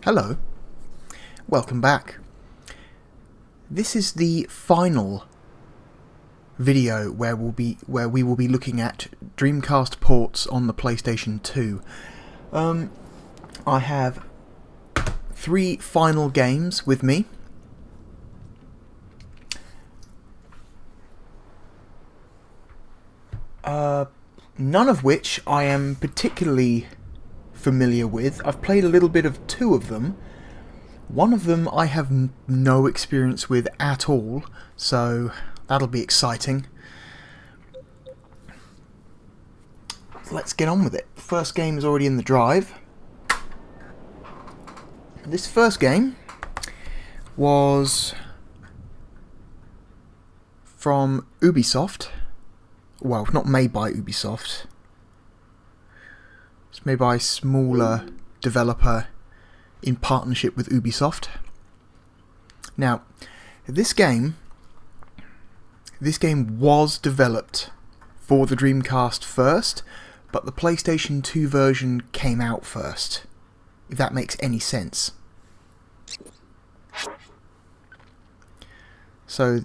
Hello, welcome back. This is the final video where we will be looking at Dreamcast ports on the PlayStation 2. I have 3 final games with me. None of which I am particularly familiar with. I've played a little bit of 2 of them. One of them I have no experience with at all, so that'll be exciting. Let's get on with it. The first game is already in the drive. This first game was from Ubisoft. Well, not made by Ubisoft. It's made by a smaller developer in partnership with Ubisoft. Now, this game was developed for the Dreamcast first, but the PlayStation 2 version came out first, if that makes any sense. So,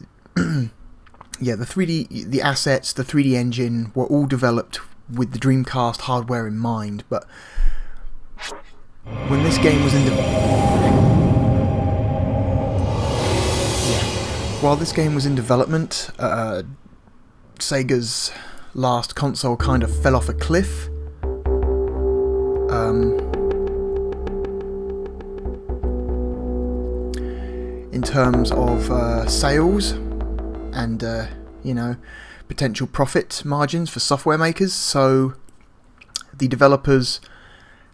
yeah, the assets, the 3D engine were all developed with the Dreamcast hardware in mind, but when this game was in while this game was in development, Sega's last console kind of fell off a cliff. In terms of sales and potential profit margins for software makers, so the developers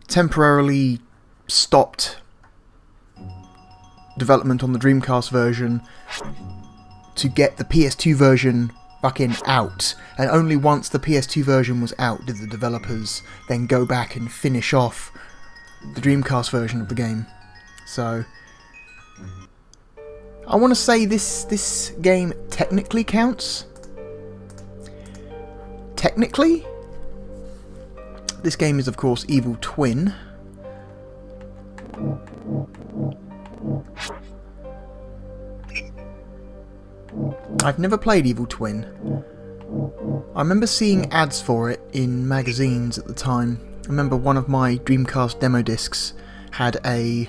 temporarily stopped development on the Dreamcast version to get the PS2 version fucking out, and only once the PS2 version was out did the developers then go back and finish off the Dreamcast version of the game. So I want to say this game technically counts. Technically, this game is of course Evil Twin. I've never played Evil Twin. I remember seeing ads for it in magazines at the time. I remember one of my Dreamcast demo discs had a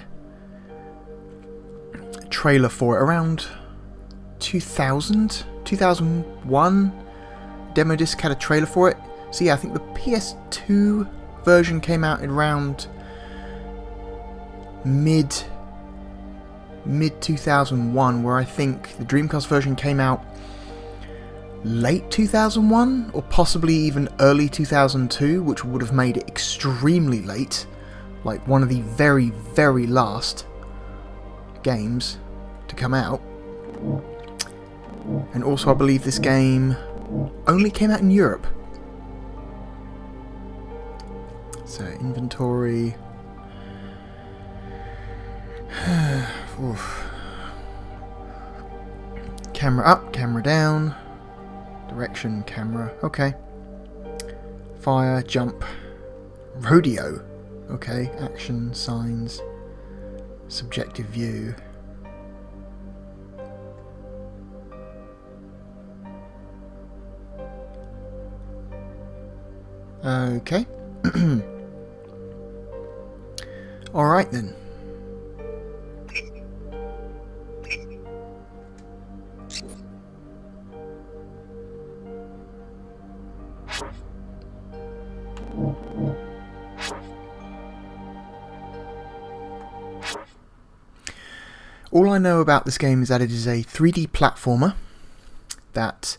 trailer for it around 2000, 2001. Demo disc had a trailer for it. So yeah, I think the PS2 version came out in around mid 2001, where I think the Dreamcast version came out late 2001 or possibly even early 2002, which would have made it extremely late, like one of the very, very last games to come out. And also I believe this game only came out in Europe. So inventory. Camera up, camera down. Direction, camera. Okay. Fire, jump. Rodeo. Okay. Action, signs. Subjective view. Okay. Alright then. All I know about this game is that it is a 3D platformer that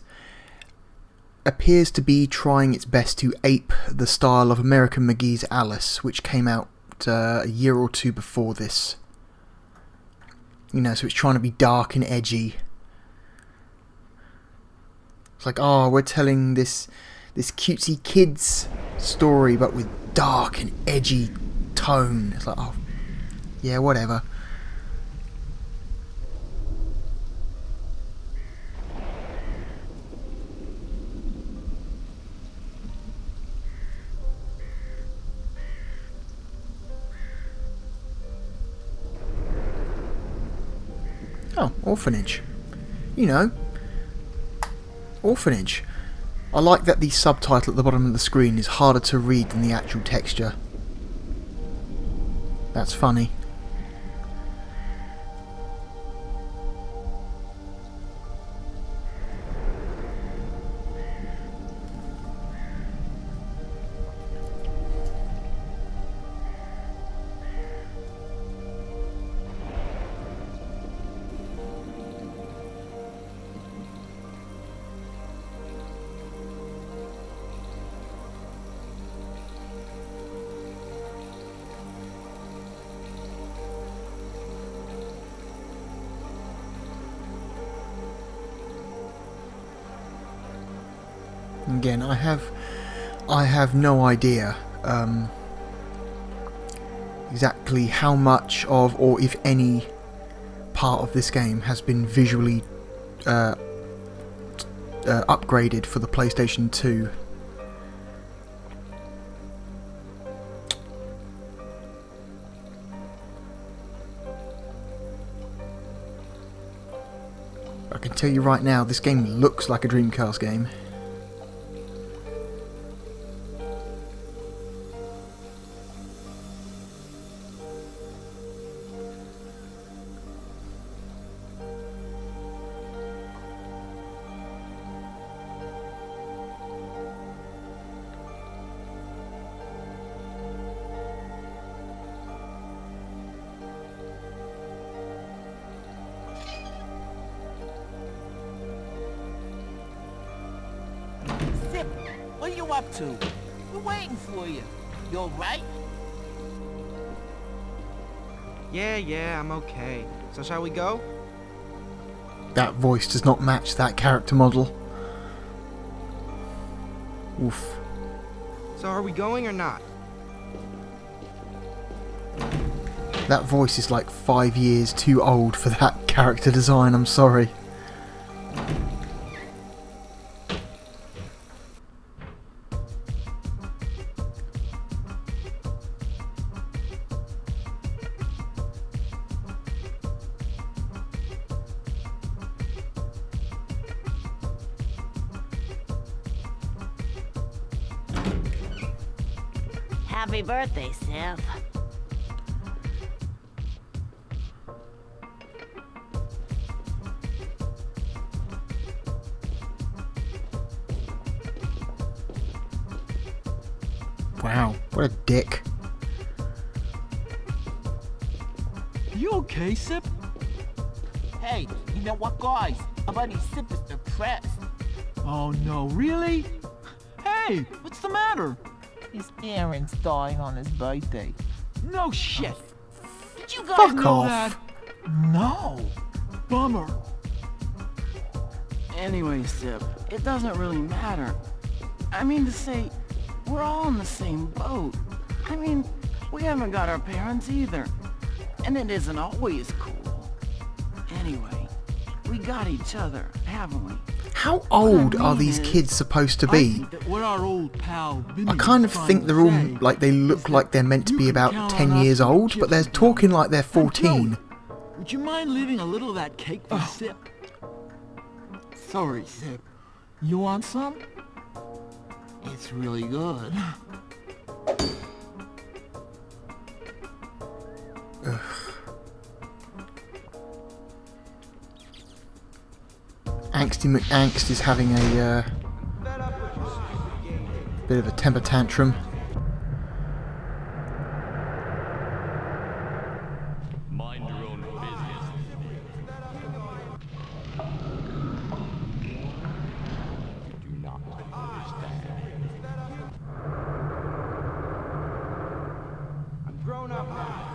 appears to be trying its best to ape the style of American McGee's Alice, which came out a year or 2 before this. So it's trying to be dark and edgy. It's like, oh, we're telling this cutesy kids story, but with dark and edgy tone. It's like, oh, yeah, whatever. Oh, orphanage. You know, orphanage. I like that the subtitle at the bottom of the screen is harder to read than the actual texture. That's funny. Again, I have no idea exactly how much of, or if any, part of this game has been visually upgraded for the PlayStation 2. I can tell you right now, this game looks like a Dreamcast game. What are you up to? We're waiting for you. You alright? Yeah, I'm okay. So shall we go? That voice does not match that character model. Oof. So are we going or not? That voice is like 5 years too old for that character design, I'm sorry. Happy birthday, Sif. Wow, what a dick. You okay, Sip? Hey, you know what, guys? Our buddy Sip is depressed. Oh no, really? Hey, what's the matter? His parents died on his birthday. No shit. Did you guys Fuck know off. that? No. Bummer. Anyway, Sip, it doesn't really matter. I mean to say, we're all in the same boat. I mean, we haven't got our parents either. And it isn't always cool. Anyway, we got each other, haven't we? How old What I are mean these is, kids supposed to I be? think that what our old pal Vinny I kind of was think trying they're to all say like they is look like they're meant to you be can about count 10 on us years to old, but they're gypsy talking town. like they're And 14. Joey, would you mind leaving a little of that cake for Sip? Sorry, Sip. You want some? It's really good. Angsty McAngst is having a bit of a temper tantrum. Mind your own business. You do not understand. I'm grown up now.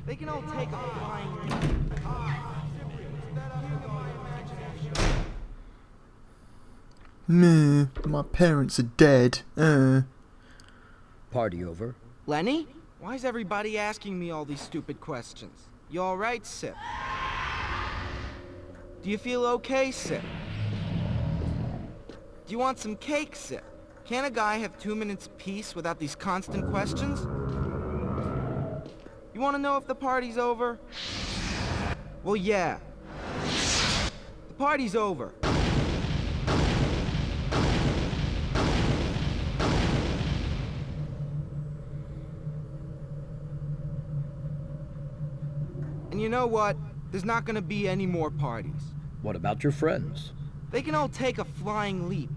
They can all take a flying ring. Meh, my parents are dead. Party over. Lenny? Why is everybody asking me all these stupid questions? You alright, Sip? Do you feel okay, Sip? Do you want some cake, Sip? Can't a guy have 2 minutes peace without these constant questions? You want to know if the party's over? Well, yeah. The party's over. And you know what? There's not gonna be any more parties. What about your friends? They can all take a flying leap.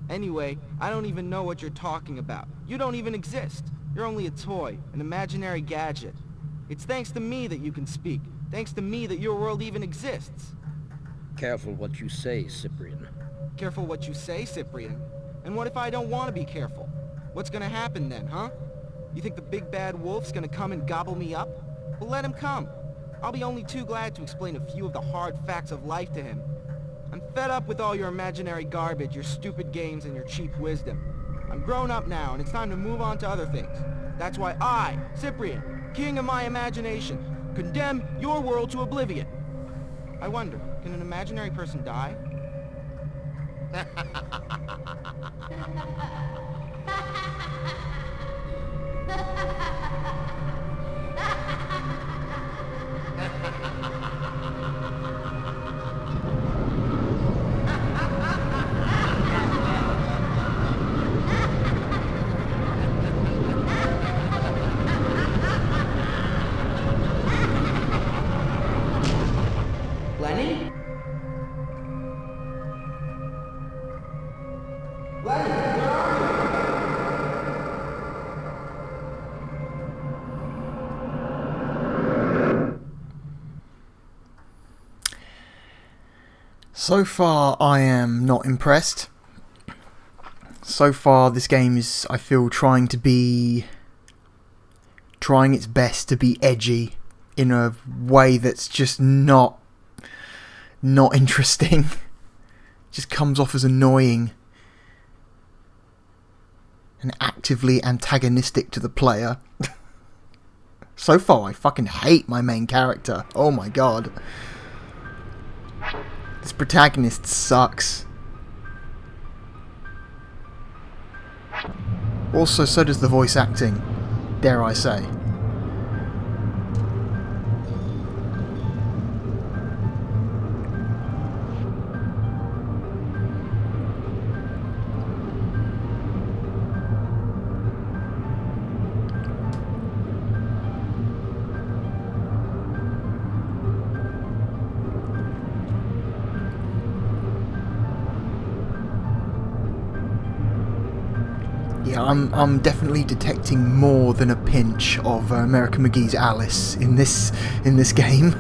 Anyway, I don't even know what you're talking about. You don't even exist. You're only a toy, an imaginary gadget. It's thanks to me that you can speak. Thanks to me that your world even exists. Careful what you say, Cyprian. Careful what you say, Cyprian. And what if I don't want to be careful? What's gonna happen then, huh? You think the big bad wolf's gonna come and gobble me up? Well, let him come. I'll be only too glad to explain a few of the hard facts of life to him. I'm fed up with all your imaginary garbage, your stupid games, and your cheap wisdom. I'm grown up now, and it's time to move on to other things. That's why I, Cyprian, king of my imagination, condemn your world to oblivion. I wonder, can an imaginary person die? Lenny? Lenny, where are you? So far, I am not impressed. So far, this game is, I feel, trying its best to be edgy in a way that's just not interesting. Just comes off as annoying and actively antagonistic to the player. So far, I fucking hate my main character. Oh my god. This protagonist sucks. Also, so does the voice acting, dare I say. Yeah, I'm definitely detecting more than a pinch of American McGee's Alice in this game.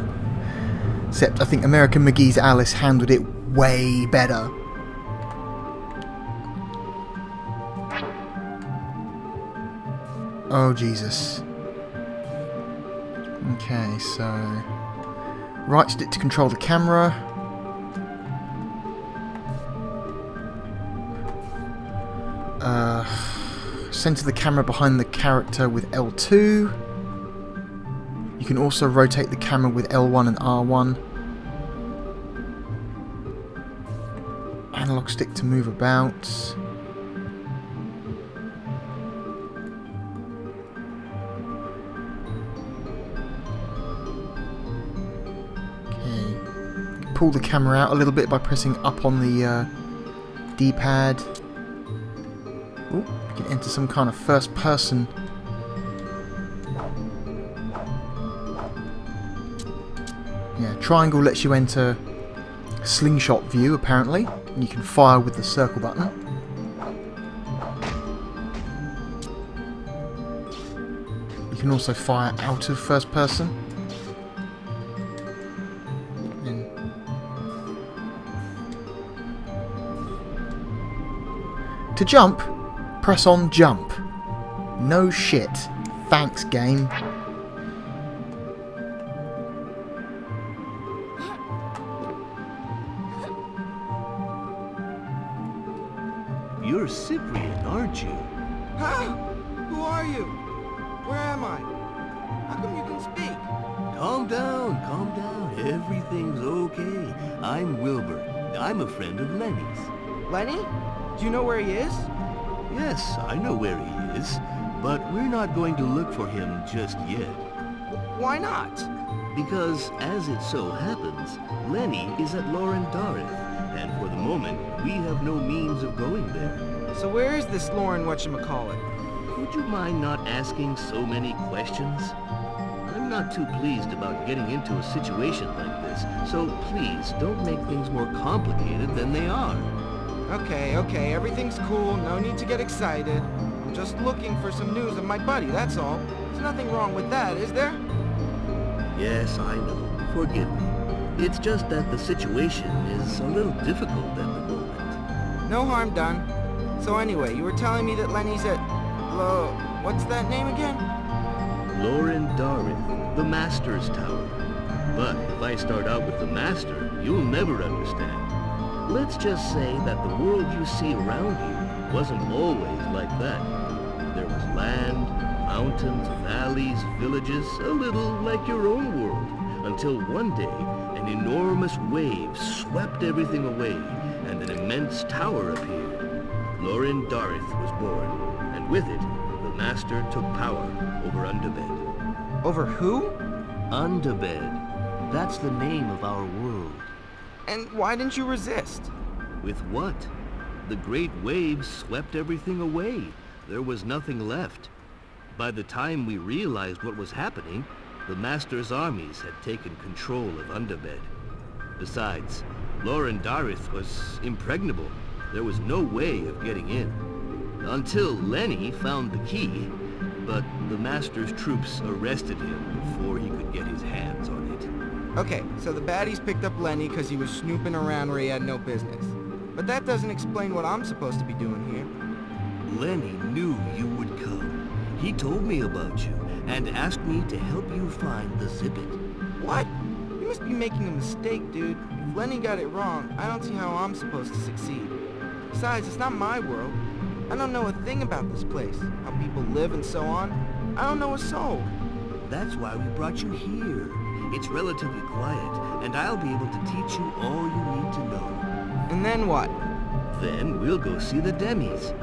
Except I think American McGee's Alice handled it way better. Oh Jesus. Okay, so right stick to control the camera. Center the camera behind the character with L2. You can also rotate the camera with L1 and R1. Analog stick to move about. Okay. Pull the camera out a little bit by pressing up on the D-pad. Ooh, you can enter some kind of first person. Yeah, triangle lets you enter slingshot view apparently, and you can fire with the circle button. You can also fire out of first person. To jump, press on jump. No shit. Thanks, game. You're Cyprian, aren't you? Huh? Who are you? Where am I? How come you can speak? Calm down, calm down. Everything's okay. I'm Wilbur. I'm a friend of Lenny's. Lenny? Do you know where he is? Yes, I know where he is, but we're not going to look for him just yet. Why not? Because, as it so happens, Lenny is at Lauren Dareth, and for the moment, we have no means of going there. So where is this Lauren whatchamacallit? Would you mind not asking so many questions? I'm not too pleased about getting into a situation like this, so please don't make things more complicated than they are. Okay, everything's cool, no need to get excited. I'm just looking for some news of my buddy, that's all. There's nothing wrong with that, is there? Yes, I know. Forgive me. It's just that the situation is a little difficult at the moment. No harm done. So anyway, you were telling me that Lenny's at... what's that name again? Lauren Dareth, the Master's Tower. But if I start out with the Master, you'll never understand. Let's just say that the world you see around you wasn't always like that. There was land, mountains, valleys, villages, a little like your own world, until one day an enormous wave swept everything away and an immense tower appeared. Lauren Dareth was born, and with it, the Master took power over Underbed. Over who? Underbed. That's the name of our world. And why didn't you resist? With what? The great waves swept everything away. There was nothing left. By the time we realized what was happening, the Master's armies had taken control of Underbed. Besides, Lauren Dareth was impregnable. There was no way of getting in. Until Lenny found the key, but the Master's troops arrested him before he could get his hands on it. Okay, so the baddies picked up Lenny because he was snooping around where he had no business. But that doesn't explain what I'm supposed to be doing here. Lenny knew you would come. He told me about you and asked me to help you find the Zippet. What? You must be making a mistake, dude. If Lenny got it wrong, I don't see how I'm supposed to succeed. Besides, it's not my world. I don't know a thing about this place, how people live and so on. I don't know a soul. That's why we brought you here. It's relatively quiet, and I'll be able to teach you all you need to know. And then what? Then we'll go see the Demis.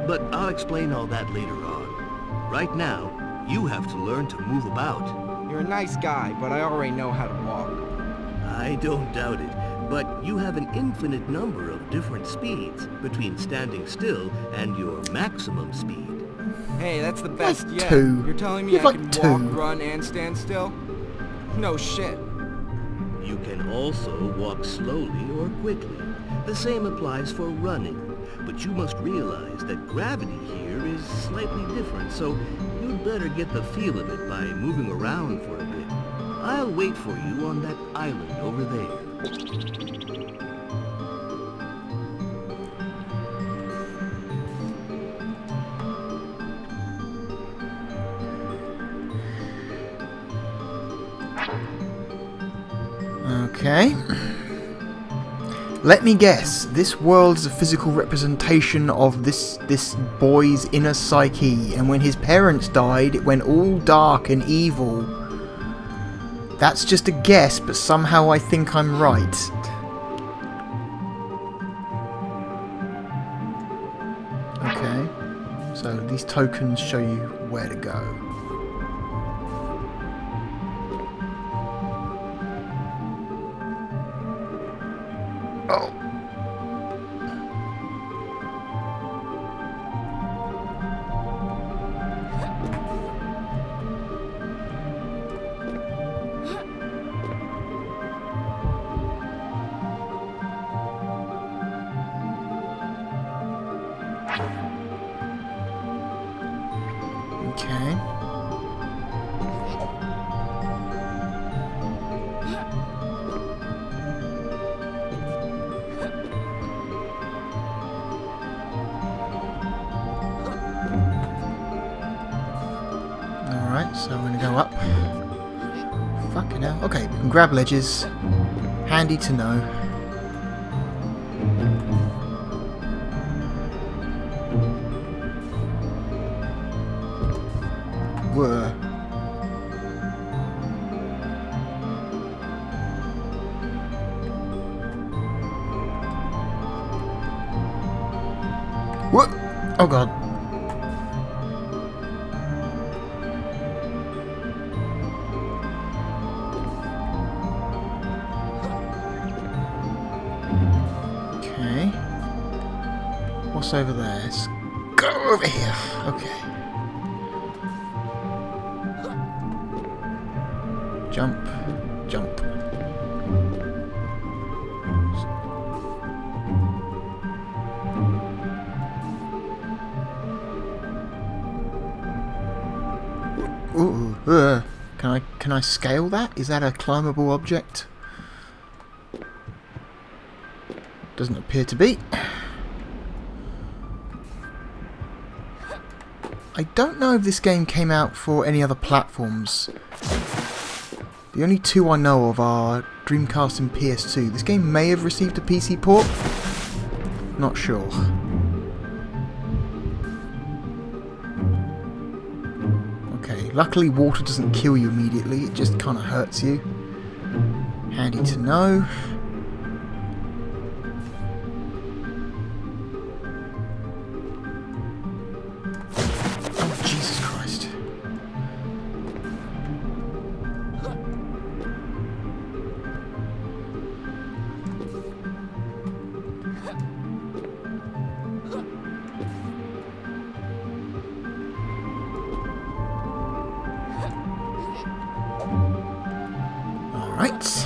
But I'll explain all that later on. Right now, you have to learn to move about. You're a nice guy, but I already know how to walk. I don't doubt it, but you have an infinite number of different speeds between standing still and your maximum speed. Hey, that's the best Like yet. two. You're telling me You've I like can two. walk, run, and stand still? No shit. You can also walk slowly or quickly. The same applies for running. But you must realize that gravity here is slightly different, so you'd better get the feel of it by moving around for a bit. I'll wait for you on that island over there. Okay. Let me guess, this world is a physical representation of this boy's inner psyche, and when his parents died, it went all dark and evil. That's just a guess, but somehow I think I'm right. Okay, so these tokens show you where to go. Oh. Okay. Alright, so I'm going to go up. Fucking hell. Okay, we can grab ledges. Handy to know. Whoa. What? Oh god. What's over there? Let's go over here. Okay. Jump. Jump. Ooh, can I scale that? Is that a climbable object? Doesn't appear to be. I don't know if this game came out for any other platforms. The only two I know of are Dreamcast and PS2. This game may have received a PC port. Not sure. Okay, luckily water doesn't kill you immediately, it just kind of hurts you. Handy to know. Oh, Jesus Christ. Alright.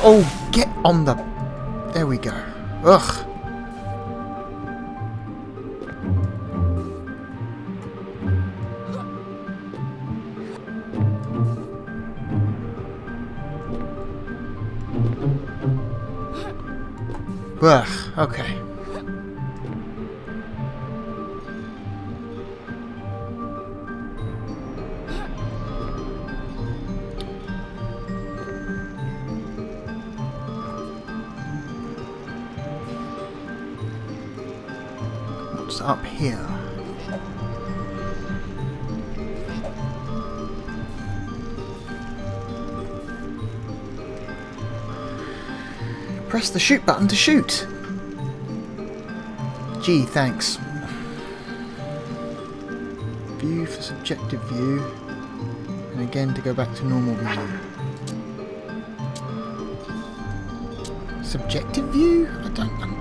Oh, get on the... There we go. Ugh. Ugh, okay. What's up here? Press the shoot button to shoot. Gee, thanks. View for subjective view. And again to go back to normal view. Subjective view? I don't know.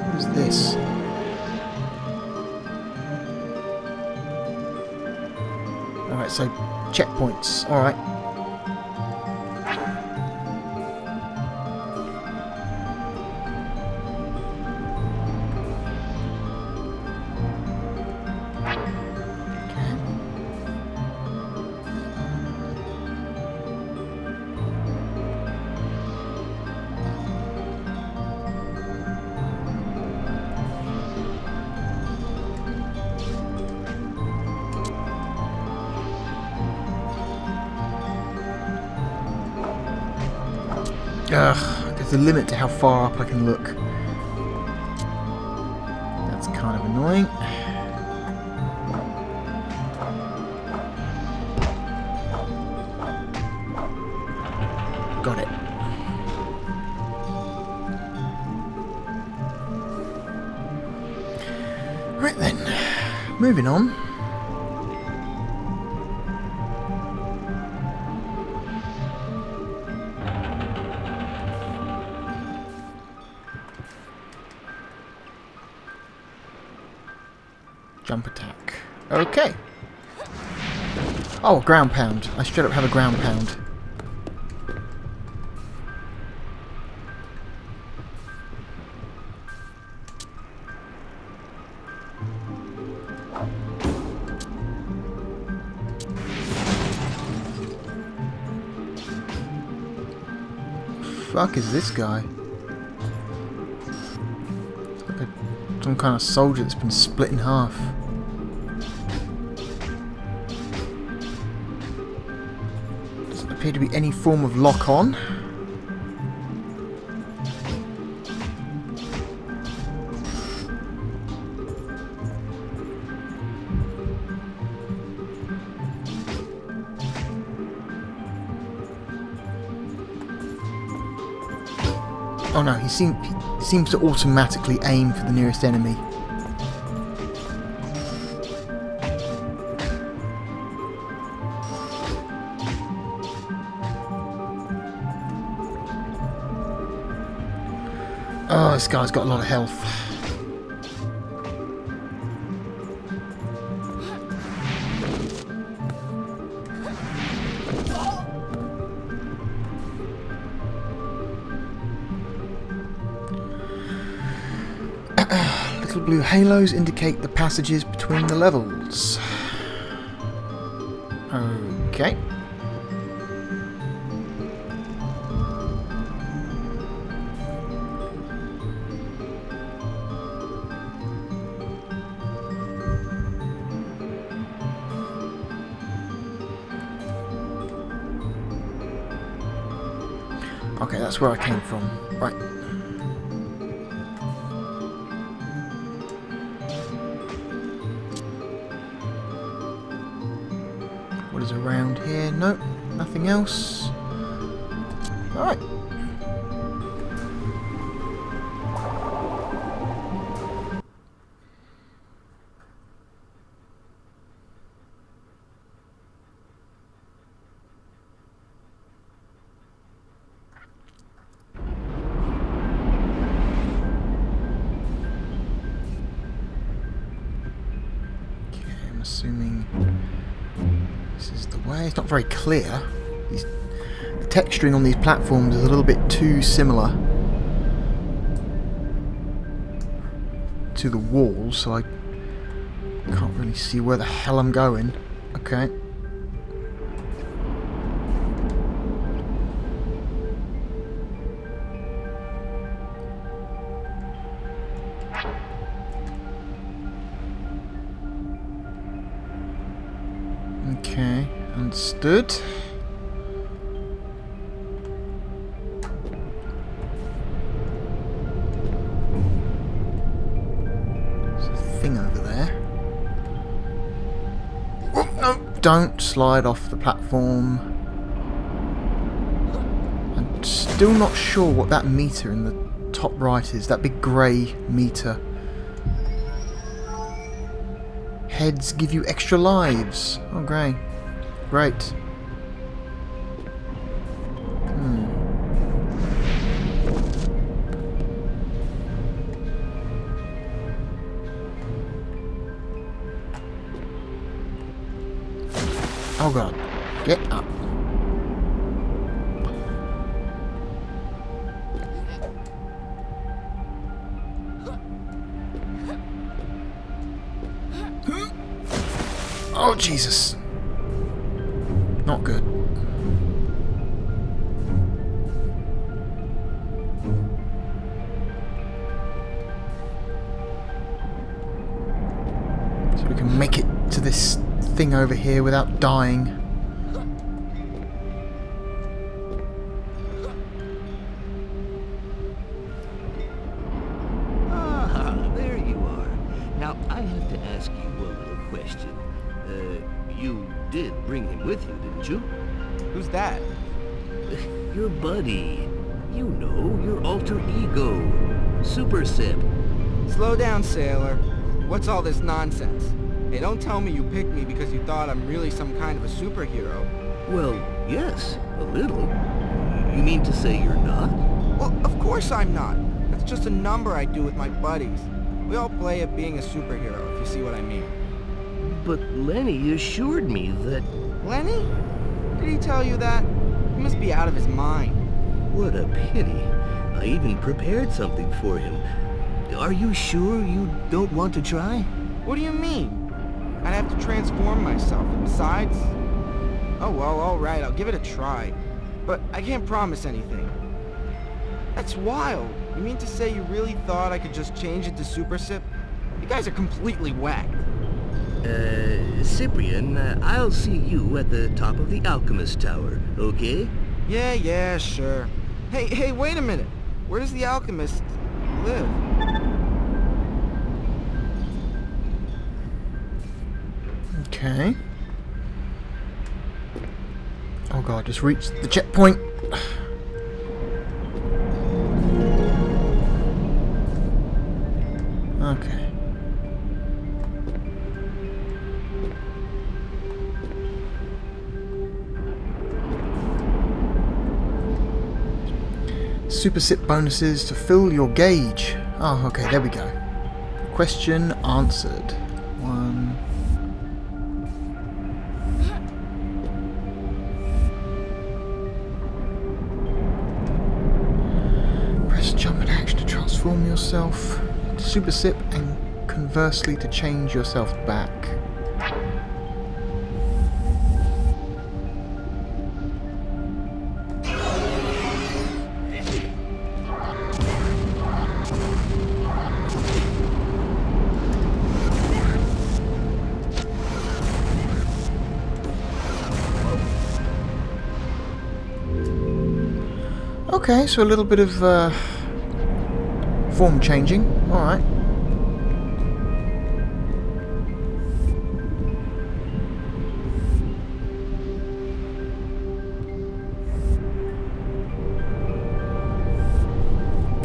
What is this? Alright, so checkpoints. Alright. Ugh, there's a limit to how far up I can look. That's kind of annoying. Got it. Right then, moving on. Jump attack. Okay. Oh, ground pound. I straight up have a ground pound. Fuck is this guy? Some kind of soldier that's been split in half. Doesn't appear to be any form of lock on. Oh no, he seems to automatically aim for the nearest enemy. Oh, this guy's got a lot of health. Little blue halos indicate the passages between the levels. Okay. Okay, that's where I came from. Right. What is around here? Nope, nothing else. Alright. I'm assuming this is the way. It's not very clear. The texturing on these platforms is a little bit too similar to the wall, so I can't really see where the hell I'm going. Okay. Okay, understood. There's a thing over there. Oh, no, don't slide off the platform. I'm still not sure what that meter in the top right is, that big grey meter. Heads give you extra lives. Oh, great. Great. Oh god. Get up. Oh, Jesus. Not good. So we can make it to this thing over here without dying. Ah, there you are. Now, I have to ask you a little question. You did bring him with you, didn't you? Who's that? Your buddy. You know, your alter ego. Super Sip. Slow down, sailor. What's all this nonsense? Hey, don't tell me you picked me because you thought I'm really some kind of a superhero. Well, yes, a little. You mean to say you're not? Well, of course I'm not. That's just a number I do with my buddies. We all play at being a superhero, if you see what I mean. But Lenny assured me that... Lenny? Did he tell you that? He must be out of his mind. What a pity. I even prepared something for him. Are you sure you don't want to try? What do you mean? I'd have to transform myself, and besides... Oh well, alright, I'll give it a try. But I can't promise anything. That's wild. You mean to say you really thought I could just change into Super Sip? You guys are completely whacked. Cyprian, I'll see you at the top of the Alchemist Tower, okay? Yeah, sure. Hey, wait a minute. Where does the alchemist live? Okay. Oh god, just reached the checkpoint. Okay. Super sip bonuses to fill your gauge. Oh, okay, there we go. Question answered. 1. Press jump and action to transform yourself. Super sip and conversely to change yourself back. Okay, so a little bit of form changing. Alright.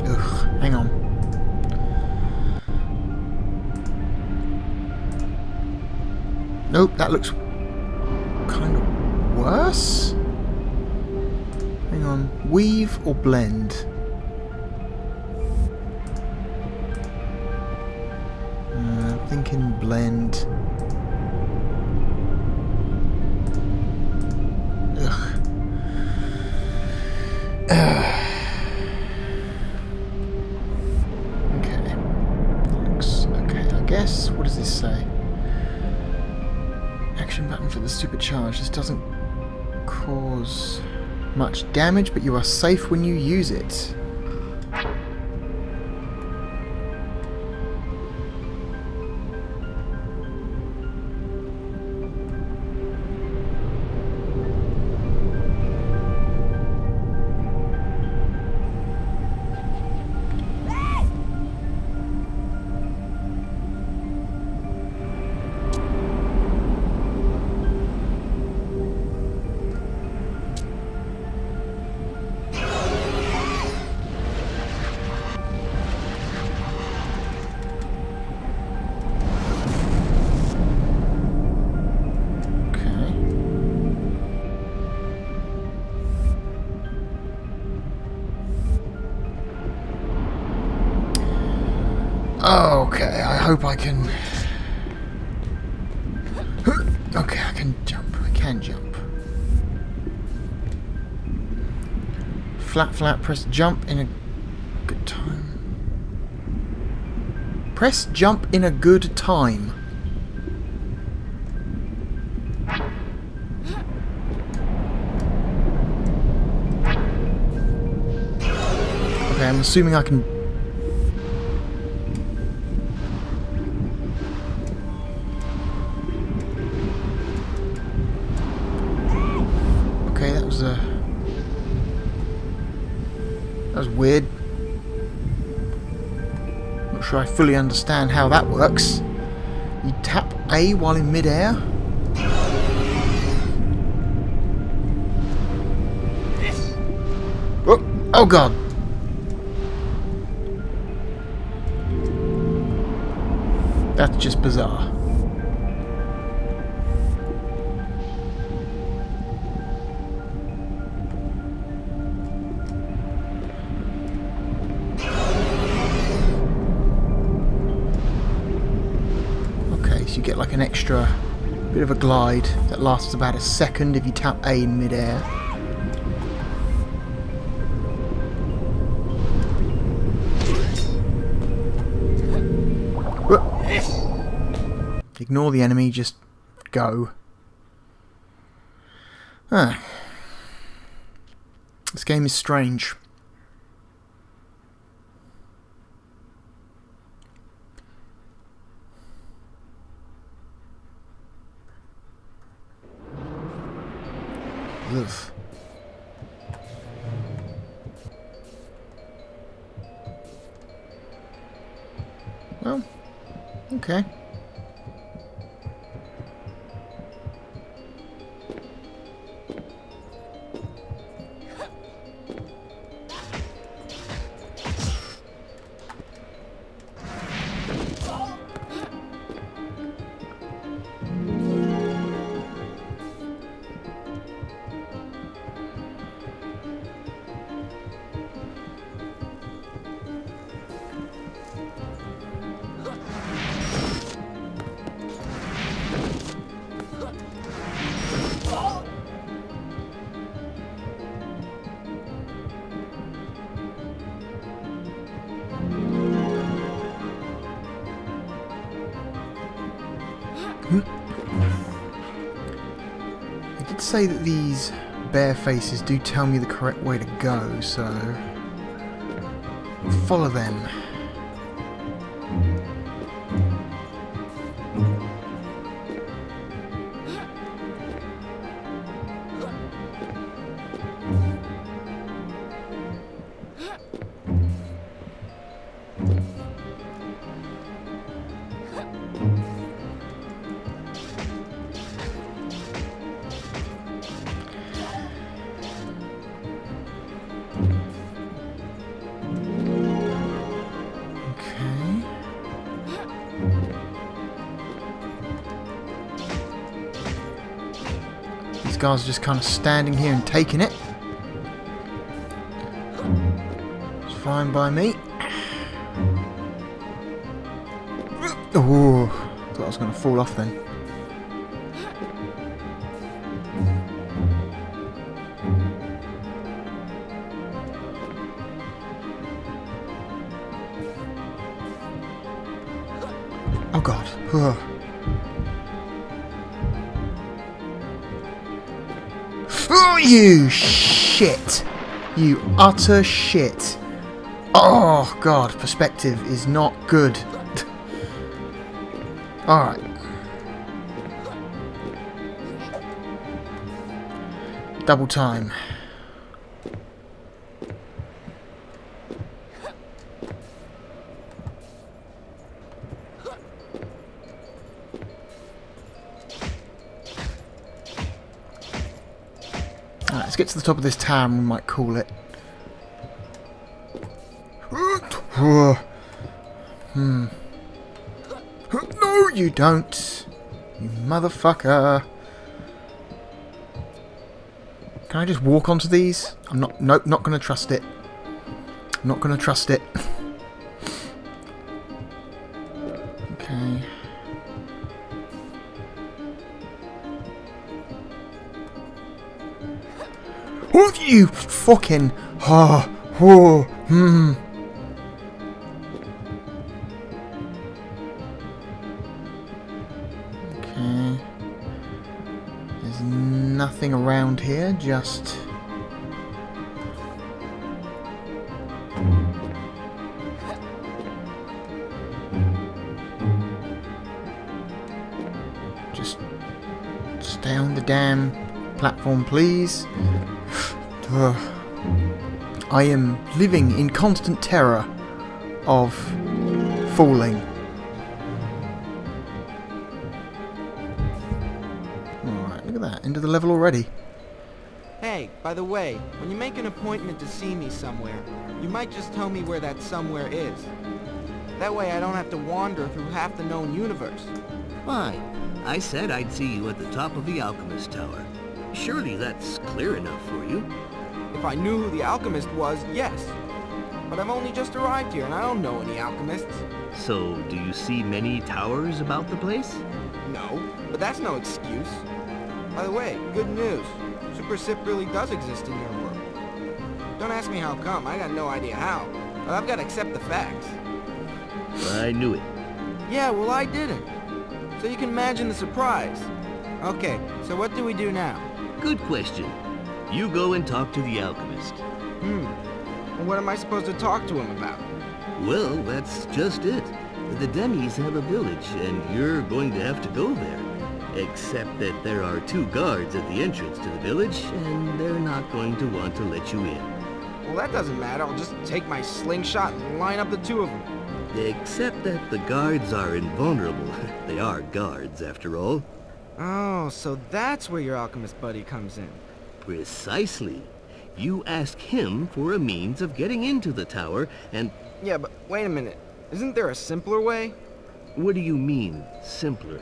Ugh, hang on. Nope, that looks kind of worse. Hang on, weave or blend? I'm thinking blend. Ugh. Okay. Looks okay, I guess. What does this say? Action button for the supercharge. This doesn't cause much damage, but you are safe when you use it. Okay, I hope I can... Okay, I can jump. I can jump. Flat, press jump in a good time. Press jump in a good time. Okay, I'm assuming I can... That was weird. Not sure I fully understand how that works. You tap A while in mid-air? Oh god! That's just bizarre. You get like an extra bit of a glide that lasts about a second if you tap A in mid-air. Ignore the enemy, just go. This game is strange. Ugh. Well, okay. I did say that these bare faces do tell me the correct way to go, so follow them. These guys are just kind of standing here and taking it. It's fine by me. Oh, thought I was going to fall off then. Oh God. Ugh. Oh, you shit! You utter shit! Oh God, perspective is not good. Alright. Double time. Alright, let's get to the top of this tower and we might call it. No, you don't. You motherfucker. Can I just walk onto these? I'm not. Nope, not gonna trust it. I'm not gonna trust it. Okay. What you fucking? Okay. There's nothing around here, just... Just stay on the damn platform, please. I am living in constant terror of falling. Alright, look at that. End of the level already. Hey, by the way, when you make an appointment to see me somewhere, you might just tell me where that somewhere is. That way I don't have to wander through half the known universe. Why, I said I'd see you at the top of the Alchemist Tower. Surely that's clear enough for you. If I knew who the alchemist was, yes. But I've only just arrived here and I don't know any alchemists. So, do you see many towers about the place? No, but that's no excuse. By the way, good news. Super Sip really does exist in your world. Don't ask me how come, I got no idea how. But I've got to accept the facts. I knew it. Yeah, well I didn't. So you can imagine the surprise. Okay, so what do we do now? Good question. You go and talk to the alchemist. And what am I supposed to talk to him about? Well, that's just it. The Demis have a village, and you're going to have to go there. Except that there are 2 guards at the entrance to the village, and they're not going to want to let you in. Well, that doesn't matter. I'll just take my slingshot and line up the 2 of them. Except that the guards are invulnerable. They are guards, after all. Oh, so that's where your alchemist buddy comes in. Precisely. You ask him for a means of getting into the tower, and... Yeah, but wait a minute. Isn't there a simpler way? What do you mean, simpler?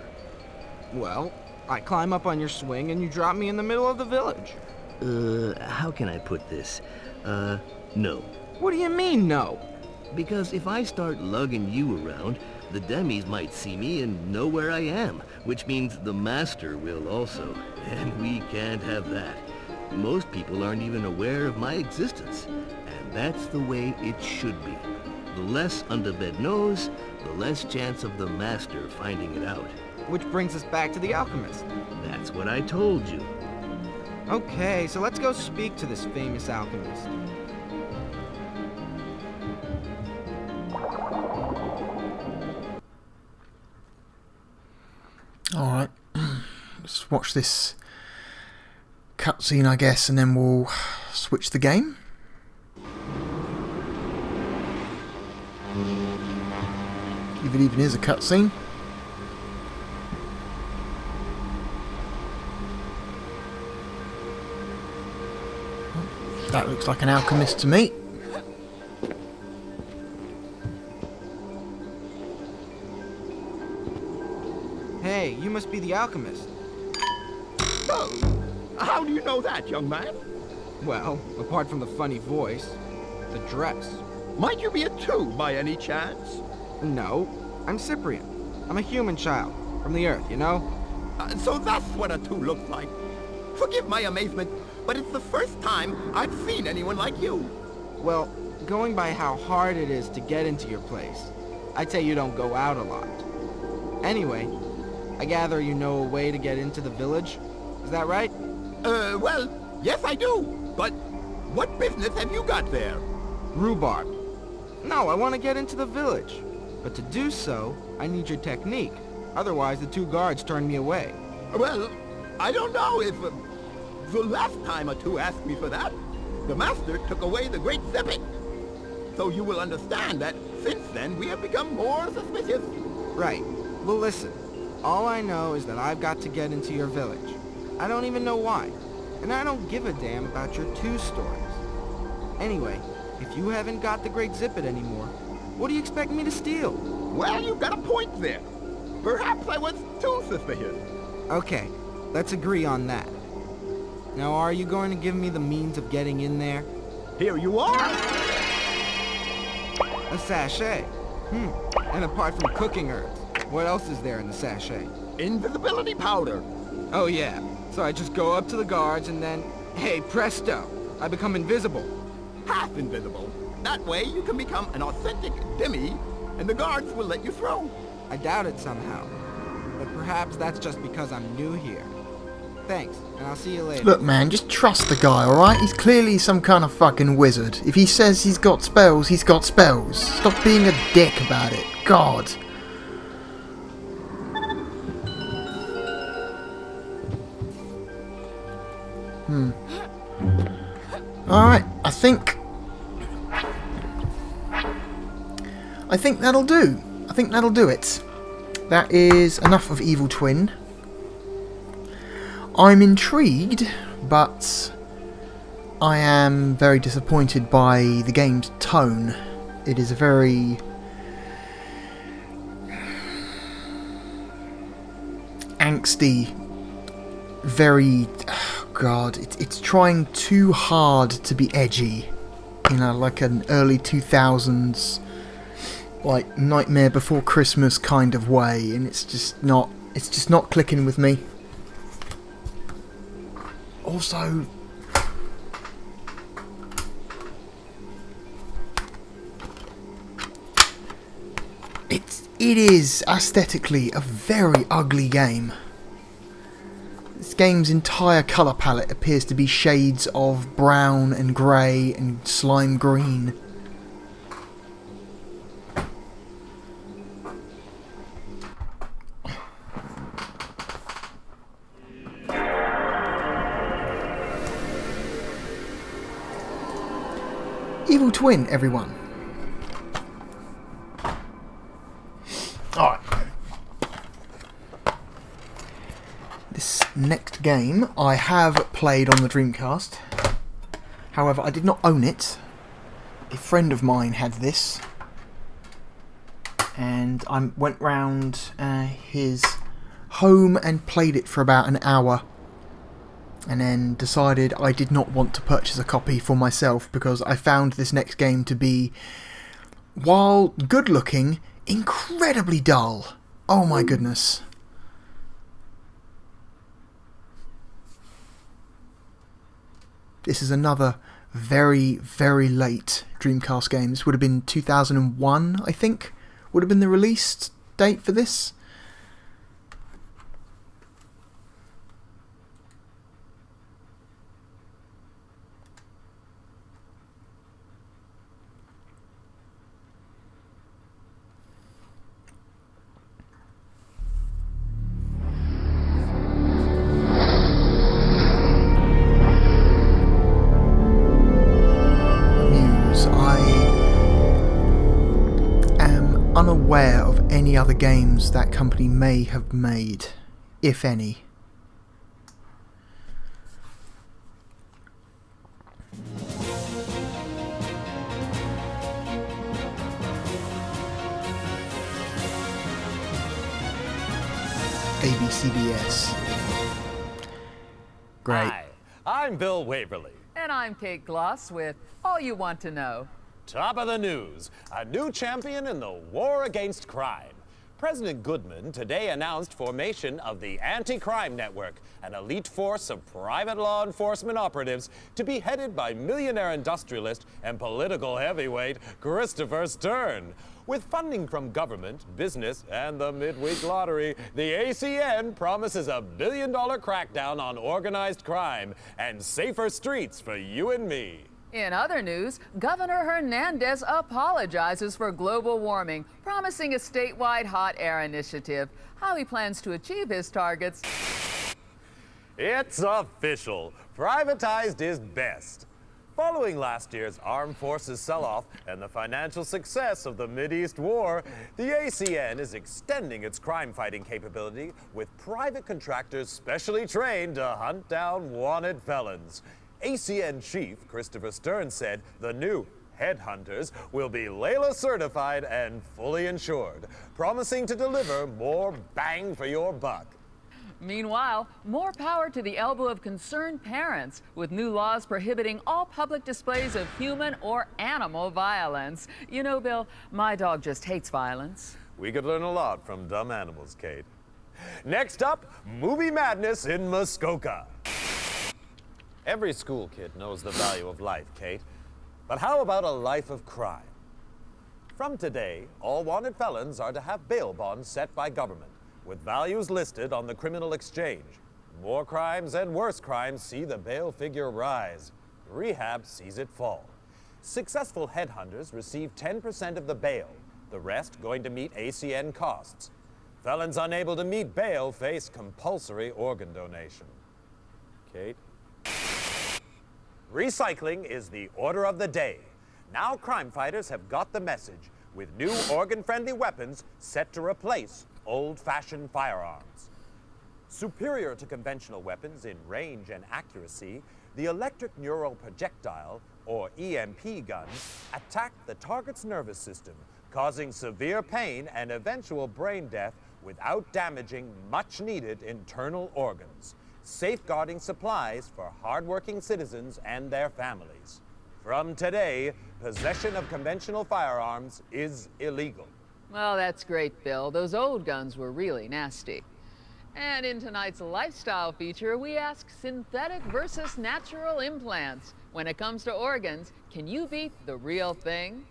Well, I climb up on your swing and you drop me in the middle of the village. How can I put this? No. What do you mean, no? Because if I start lugging you around, the demis might see me and know where I am, which means the master will also, and we can't have that. Most people aren't even aware of my existence, and that's the way it should be. The less Underbed knows, the less chance of the master finding it out. Which brings us back to the alchemist. That's what I told you. Okay, so let's go speak to this famous alchemist. Alright, let's watch this cutscene, I guess, and then we'll switch the game. If it even is a cutscene. That looks like an alchemist to me. Hey, you must be the alchemist. Oh, how do you know that, young man? Well, apart from the funny voice, the dress. Might you be a 2 by any chance? No, I'm Cyprian. I'm a human child, from the Earth, you know? So that's what a 2 looks like. Forgive my amazement, but it's the first time I've seen anyone like you. Well, going by how hard it is to get into your place, I'd say you don't go out a lot. Anyway, I gather you know a way to get into the village? Is that right? Well, yes I do. But what business have you got there? Rhubarb. No, I want to get into the village. But to do so, I need your technique. Otherwise, the 2 guards turn me away. Well, I don't know if... the last time a 2 asked me for that, the master took away the great Zeppic. So you will understand that since then we have become more suspicious. Right. Well, listen. All I know is that I've got to get into your village. I don't even know why. And I don't give a damn about your 2 stories. Anyway, if you haven't got the Great Zippet anymore, what do you expect me to steal? Well, you've got a point there. Perhaps I was too suspicious. Okay, let's agree on that. Now, are you going to give me the means of getting in there? Here you are! A sachet. And apart from cooking herbs, what else is there in the sachet? Invisibility powder. Oh yeah, so I just go up to the guards and then, hey, presto, I become invisible. Half invisible. That way you can become an authentic demi, and the guards will let you through. I doubt it somehow, but perhaps that's just because I'm new here. Thanks, and I'll see you later. Look, man, just trust the guy, alright? He's clearly some kind of fucking wizard. If he says he's got spells, he's got spells. Stop being a dick about it. God. Alright, I think that'll do. I think that'll do it. That is enough of Evil Twin. I'm intrigued, but I am very disappointed by the game's tone. It is a very angsty, very... oh God, it's trying too hard to be edgy. You know, like an early 2000s, like Nightmare Before Christmas kind of way, and it's just not clicking with me. Also, it is aesthetically a very ugly game. This game's entire colour palette appears to be shades of brown and grey and slime green. Evil Twin, everyone. Alright. This next game I have played on the Dreamcast. However, I did not own it. A friend of mine had this. And I went round his home and played it for about an hour. And then decided I did not want to purchase a copy for myself because I found this next game to be, while good looking, incredibly dull. Oh my goodness. This is another very, very late Dreamcast game. This would have been 2001, I think, would have been the release date for this. Unaware of any other games that company may have made, if any. ABCBS. Great. Hi, I'm Bill Waverly. And I'm Kate Gloss with All You Want to Know. Top of the news, a new champion in the war against crime. President Goodman today announced formation of the Anti-Crime Network, an elite force of private law enforcement operatives to be headed by millionaire industrialist and political heavyweight Christopher Stern. With funding from government, business, and the midweek lottery, the ACN promises a $1 billion crackdown on organized crime and safer streets for you and me. In other news, Governor Hernandez apologizes for global warming, promising a statewide hot air initiative. How he plans to achieve his targets. It's official. Privatized is best. Following last year's armed forces sell-off and the financial success of the Mideast War, the ACN is extending its crime-fighting capability with private contractors specially trained to hunt down wanted felons. ACN Chief Christopher Stern said the new Headhunters will be Layla certified and fully insured, promising to deliver more bang for your buck. Meanwhile, more power to the elbow of concerned parents, with new laws prohibiting all public displays of human or animal violence. You know, Bill, my dog just hates violence. We could learn a lot from dumb animals, Kate. Next up, movie madness in Muskoka. Every school kid knows the value of life, Kate. But how about a life of crime? From today, all wanted felons are to have bail bonds set by government, with values listed on the criminal exchange. More crimes and worse crimes see the bail figure rise. Rehab sees it fall. Successful headhunters receive 10% of the bail, the rest going to meet ACN costs. Felons unable to meet bail face compulsory organ donation. Kate? Recycling is the order of the day. Now crime fighters have got the message, with new organ-friendly weapons set to replace old-fashioned firearms. Superior to conventional weapons in range and accuracy, the electric neural projectile, or EMP guns, attack the target's nervous system, causing severe pain and eventual brain death without damaging much-needed internal organs, safeguarding supplies for hardworking citizens and their families. From today, possession of conventional firearms is illegal. Well, that's great, Bill. Those old guns were really nasty. And in tonight's lifestyle feature, we ask synthetic versus natural implants. When it comes to organs, can you beat the real thing?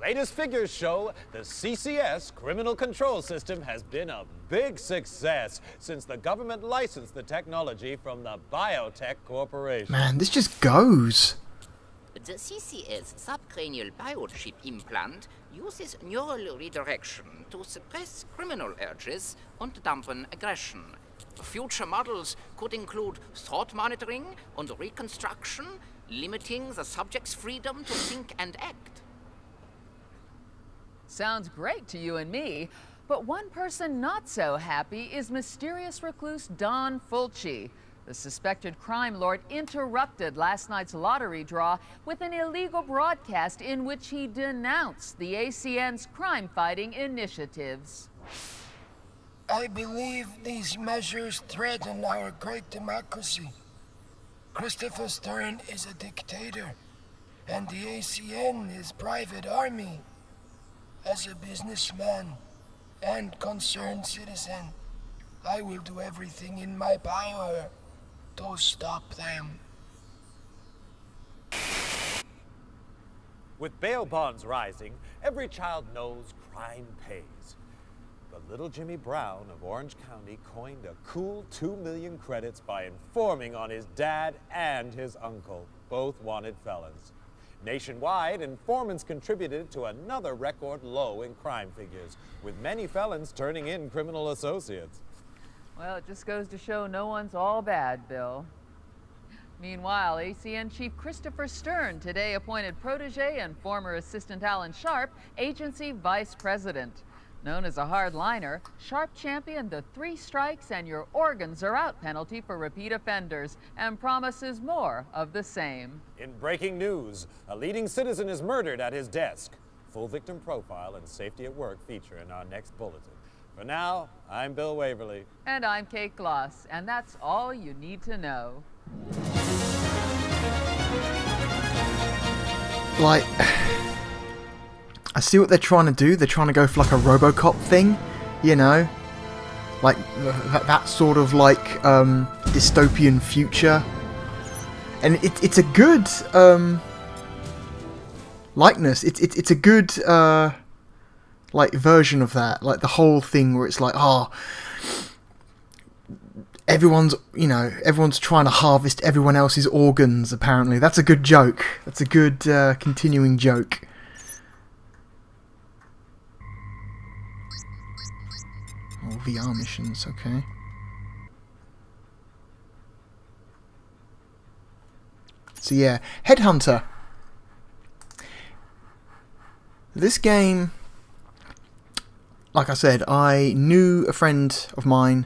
Latest figures show the CCS criminal control system has been a big success since the government licensed the technology from the Biotech Corporation. Man, this just goes. The CCS subcranial biochip implant uses neural redirection to suppress criminal urges and dampen aggression. Future models could include thought monitoring and reconstruction, limiting the subject's freedom to think and act. Sounds great to you and me, but one person not so happy is mysterious recluse Don Fulci. The suspected crime lord interrupted last night's lottery draw with an illegal broadcast in which he denounced the ACN's crime-fighting initiatives. I believe these measures threaten our great democracy. Christopher Stern is a dictator, and the ACN is private army. As a businessman and concerned citizen, I will do everything in my power to stop them. With bail bonds rising, every child knows crime pays. But little Jimmy Brown of Orange County coined a cool 2 million credits by informing on his dad and his uncle, both wanted felons. Nationwide, informants contributed to another record low in crime figures, with many felons turning in criminal associates. Well, it just goes to show no one's all bad, Bill. Meanwhile, ACN Chief Christopher Stern today appointed protege and former assistant Alan Sharp agency vice president. Known as a hardliner, Sharp championed the 3 strikes and your organs are out penalty for repeat offenders and promises more of the same. In breaking news, a leading citizen is murdered at his desk. Full victim profile and safety at work feature in our next bulletin. For now, I'm Bill Waverly. And I'm Kate Gloss, and that's all you need to know. Like, I see what they're trying to do. They're trying to go for like a RoboCop thing, you know? Like, that sort of like dystopian future. And it's a good likeness. It's a good like version of that. Like the whole thing where it's like, everyone's trying to harvest everyone else's organs, apparently. That's a good joke. That's a good continuing joke. Oh, VR missions, okay. So yeah, Headhunter. This game, like I said, I knew a friend of mine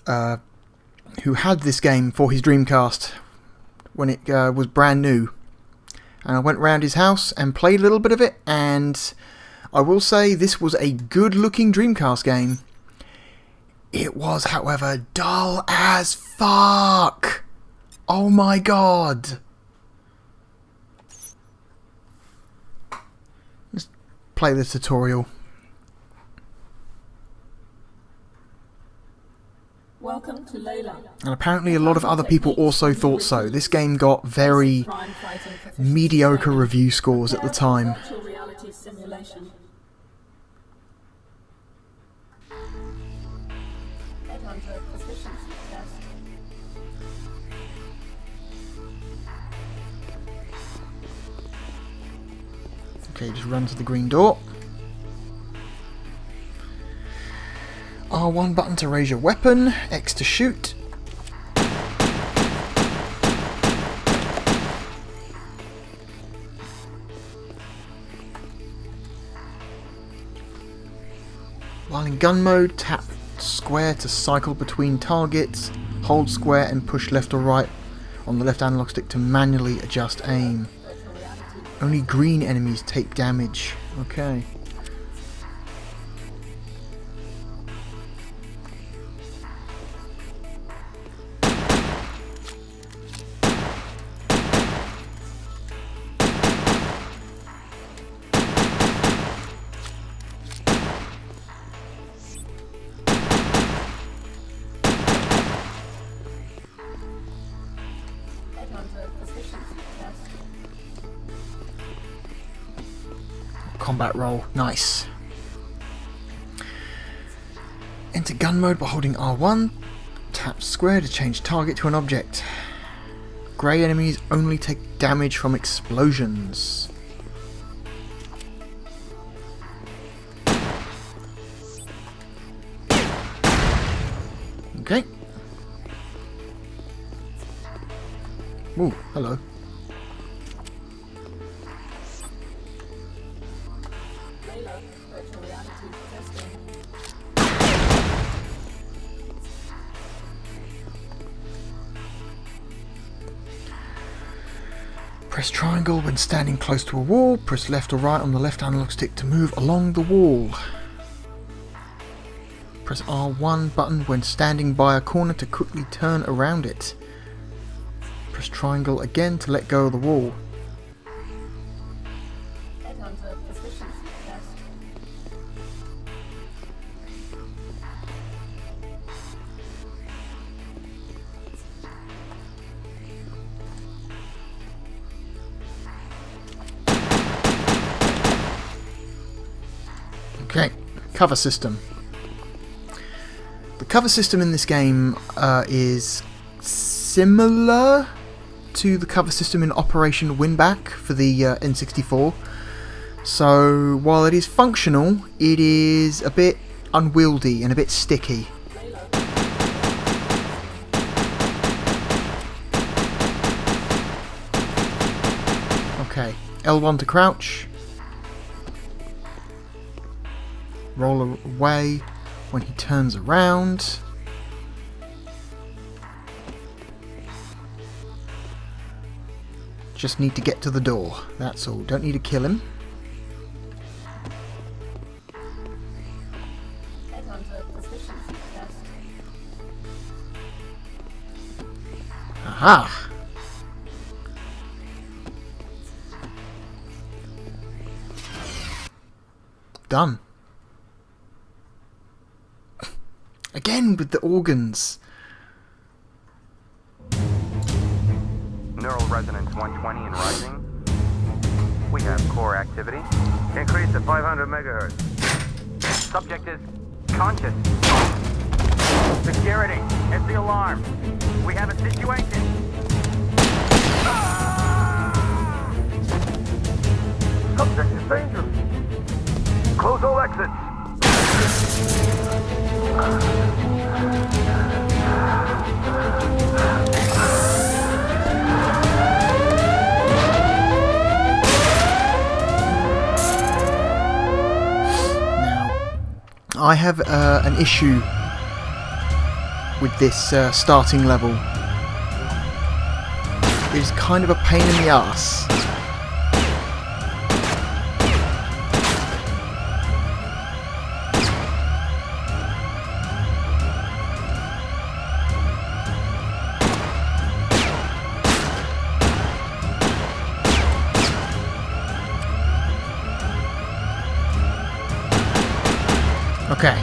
who had this game for his Dreamcast when it was brand new. And I went round his house and played a little bit of it, and I will say this was a good-looking Dreamcast game. It was, however, dull as fuck. Oh my god. Let's play the tutorial. Welcome to Layla. And apparently a lot of other people also thought so. This game got very mediocre review scores at the time. Virtual reality simulation. Headhunter proficiency test. Okay, just run to the green door. R1 button to raise your weapon, X to shoot. While in gun mode, tap square to cycle between targets, hold square and push left or right on the left analog stick to manually adjust aim. Only green enemies take damage. Okay. Combat roll, nice. Enter gun mode by holding R1. Tap square to change target to an object. Grey enemies only take damage from explosions. Okay. Ooh, hello. Virtual reality testing. Press triangle when standing close to a wall. Press left or right on the left analog stick to move along the wall. Press R1 button when standing by a corner to quickly turn around it. Press triangle again to let go of the wall. Headhunter proficiency test. Okay, cover system. The cover system in this game is similar to the cover system in Operation Winback for the N64. So while it is functional, it is a bit unwieldy and a bit sticky. Okay, L1 to crouch. Roll away when he turns around. Just need to get to the door, that's all. Don't need to kill him. Headhunter proficiency test. Aha! Done. Again with the organs. Neural resonance 120 and rising. We have core activity. Increase to 500 megahertz. Subject is conscious. Security, it's the alarm. We have a situation. Subject is dangerous. Close all exits. I have an issue with this starting level. It is kind of a pain in the arse. Okay.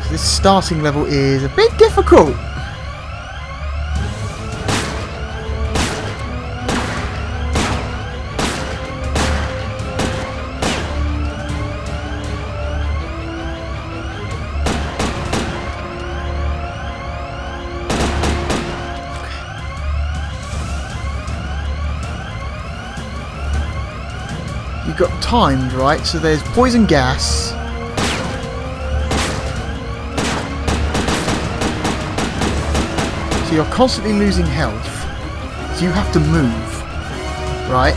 So this starting level is a bit difficult. You got timed, right? So there's poison gas. So you're constantly losing health. So you have to move, right?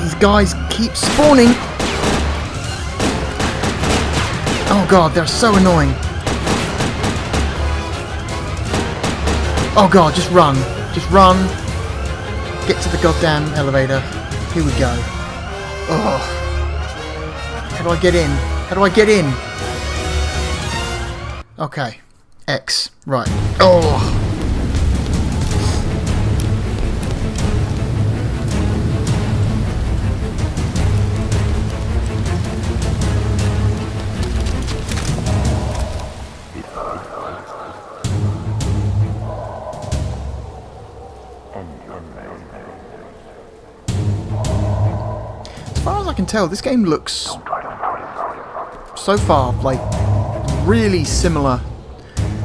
These guys keep spawning. Oh god, they're so annoying. Oh god, just run. Just run. Get to the goddamn elevator. Here we go. Oh. How do I get in? How do I get in? Okay. X. Right. Oh. As far as I can tell, this game looks, so far, like, really similar,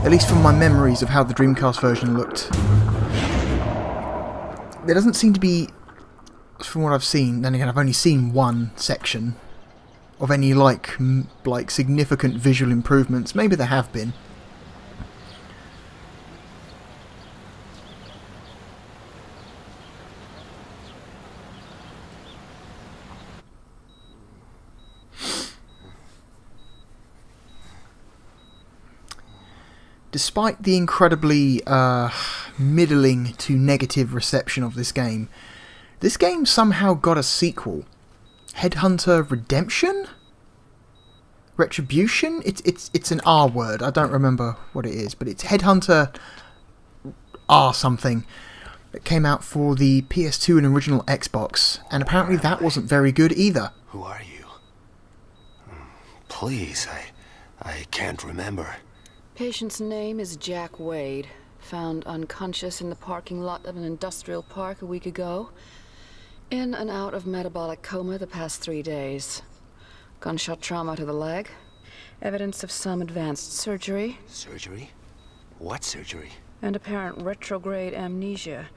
at least from my memories of how the Dreamcast version looked. There doesn't seem to be, from what I've seen, then again I've only seen one section of any like significant visual improvements. Maybe there have been. despite the incredibly middling to negative reception of this game somehow got a sequel. Headhunter Redemption? Retribution? It's an R word. I don't remember what it is, but it's Headhunter R something. It came out for the PS2 and original Xbox, and apparently that wasn't very good either. Who are you? Please, I can't remember. Patient's name is Jack Wade. Found unconscious in the parking lot of an industrial park a week ago. In and out of metabolic coma the past 3 days. Gunshot trauma to the leg. Evidence of some advanced surgery. Surgery? What surgery? And apparent retrograde amnesia.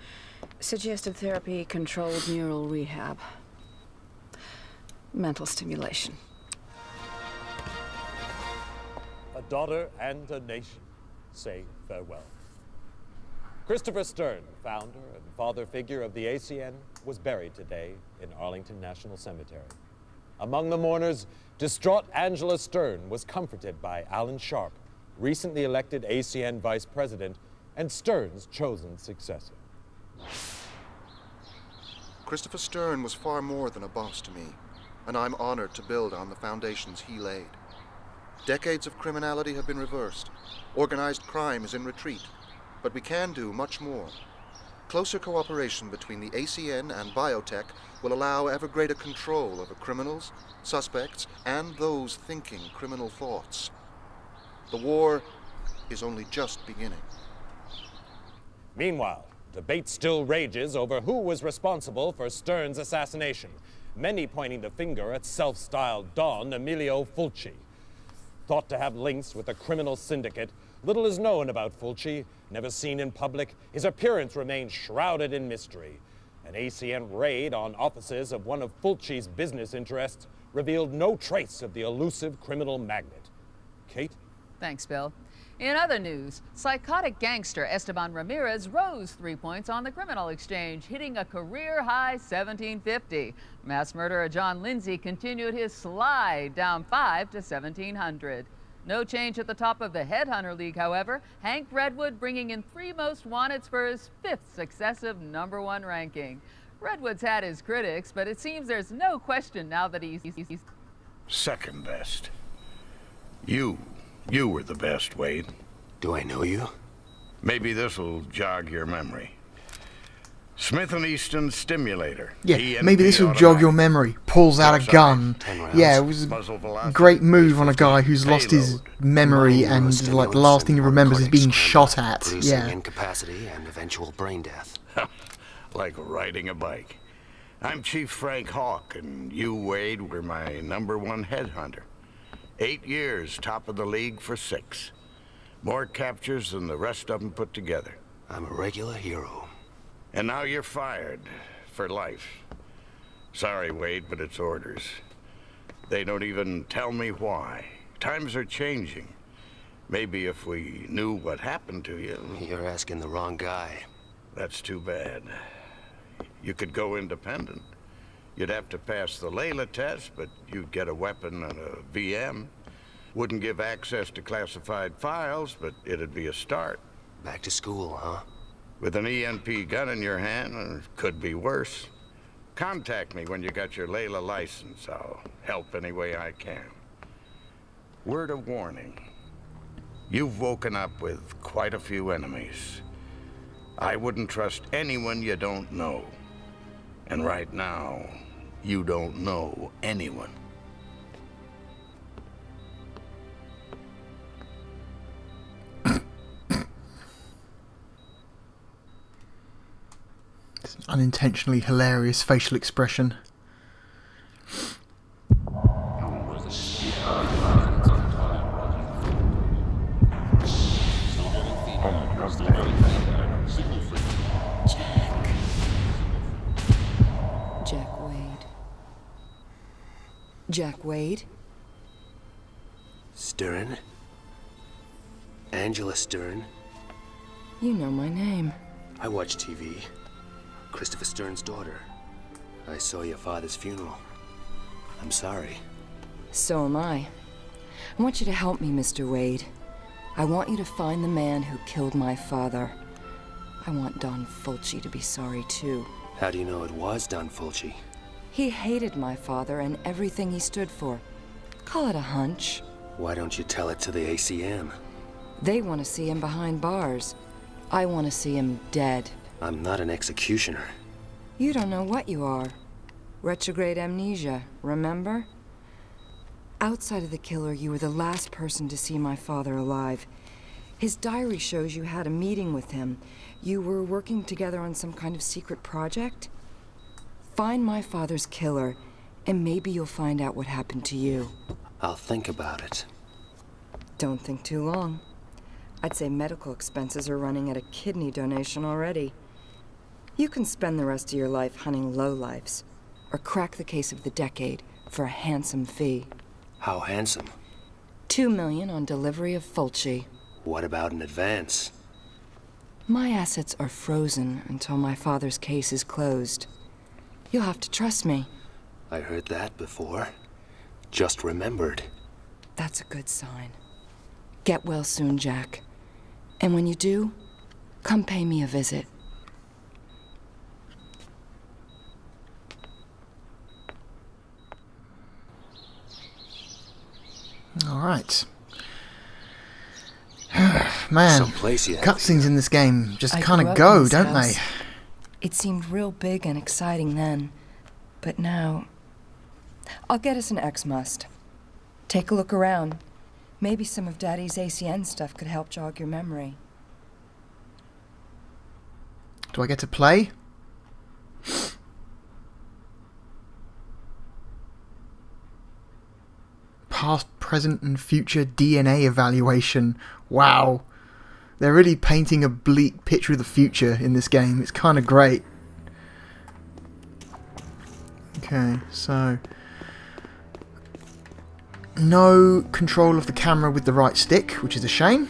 Suggested therapy, controlled neural rehab. Mental stimulation. A daughter and a nation say farewell. Christopher Stern, founder and father figure of the ACN, was buried today in Arlington National Cemetery. Among the mourners, distraught Angela Stern was comforted by Alan Sharp, recently elected ACN vice president and Stern's chosen successor. Christopher Stern was far more than a boss to me, and I'm honored to build on the foundations he laid. Decades of criminality have been reversed. Organized crime is in retreat, but we can do much more. Closer cooperation between the ACN and biotech will allow ever greater control over criminals, suspects, and those thinking criminal thoughts. The war is only just beginning. Meanwhile, debate still rages over who was responsible for Stern's assassination, many pointing the finger at self-styled Don Emilio Fulci. Thought to have links with a criminal syndicate, little is known about Fulci. Never seen in public, his appearance remains shrouded in mystery. An ACN raid on offices of one of Fulci's business interests revealed no trace of the elusive criminal magnate. Kate? Thanks, Bill. In other news, psychotic gangster Esteban Ramirez rose 3 points on the criminal exchange, hitting a career-high 1750. Mass murderer John Lindsay continued his slide, down 5 to 1700. No change at the top of the Headhunter League, however. Hank Redwood bringing in 3 most wanteds for his 5th successive #1 ranking. Redwood's had his critics, but it seems there's no question now that he's second best. You were the best, Wade. Do I know you? Maybe this'll jog your memory. Smith & Easton Stimulator. Yeah, maybe this will jog your memory. Pulls out a gun. Yeah, it was a great move on a guy who's lost his memory and like the last thing he remembers is being shot at. Yeah. Incapacity and eventual brain death. Like riding a bike. I'm Chief Frank Hawk, and you, Wade, were my #1 headhunter. 8 years, top of the league for 6. More captures than the rest of them put together. I'm a regular hero. And now you're fired. For life. Sorry, Wade, but it's orders. They don't even tell me why. Times are changing. Maybe if we knew what happened to you... You're asking the wrong guy. That's too bad. You could go independent. You'd have to pass the Layla test, but you'd get a weapon and a VM. Wouldn't give access to classified files, but it'd be a start. Back to school, huh? With an EMP gun in your hand, or could be worse. Contact me when you got your Layla license. I'll help any way I can. Word of warning. You've woken up with quite a few enemies. I wouldn't trust anyone you don't know. And right now, you don't know anyone. It's an unintentionally hilarious facial expression. Jack Wade? Stern? Angela Stern? You know my name. I watch TV. Christopher Stern's daughter. I saw your father's funeral. I'm sorry. So am I. I want you to help me, Mr. Wade. I want you to find the man who killed my father. I want Don Fulci to be sorry, too. How do you know it was Don Fulci? He hated my father and everything he stood for. Call it a hunch. Why don't you tell it to the ACM? They want to see him behind bars. I want to see him dead. I'm not an executioner. You don't know what you are. Retrograde amnesia, remember? Outside of the killer, you were the last person to see my father alive. His diary shows you had a meeting with him. You were working together on some kind of secret project? Find my father's killer, and maybe you'll find out what happened to you. I'll think about it. Don't think too long. I'd say medical expenses are running at a kidney donation already. You can spend the rest of your life hunting lowlifes, or crack the case of the decade for a handsome fee. How handsome? $2 million on delivery of Fulci. What about an advance? My assets are frozen until my father's case is closed. You'll have to trust me. I heard that before. Just remembered. That's a good sign. Get well soon, Jack. And when you do, come pay me a visit. All right. Man, cutscenes in this game just kind of go, don't they? It seemed real big and exciting then, but now... I'll get us an X-Must. Take a look around. Maybe some of Daddy's ACN stuff could help jog your memory. Do I get to play? Past, present, and future DNA evaluation. Wow. They're really painting a bleak picture of the future in this game. It's kind of great. Okay, so... no control of the camera with the right stick, which is a shame.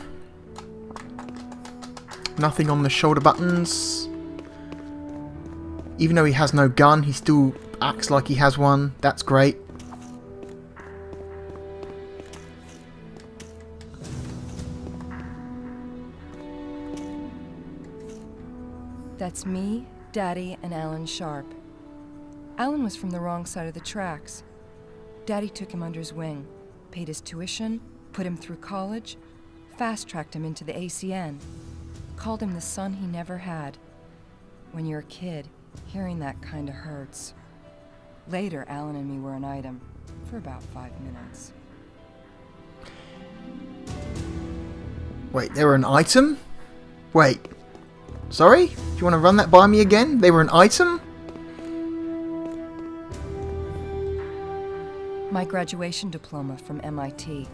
Nothing on the shoulder buttons. Even though he has no gun, he still acts like he has one. That's great. That's me, Daddy, and Alan Sharp. Alan was from the wrong side of the tracks. Daddy took him under his wing, paid his tuition, put him through college, fast-tracked him into the ACN, called him the son he never had. When you're a kid, hearing that kinda hurts. Later, Alan and me were an item, for about 5 minutes. Wait, they were an item? Wait. Sorry? Do you want to run that by me again? They were an item? My graduation diploma from MIT.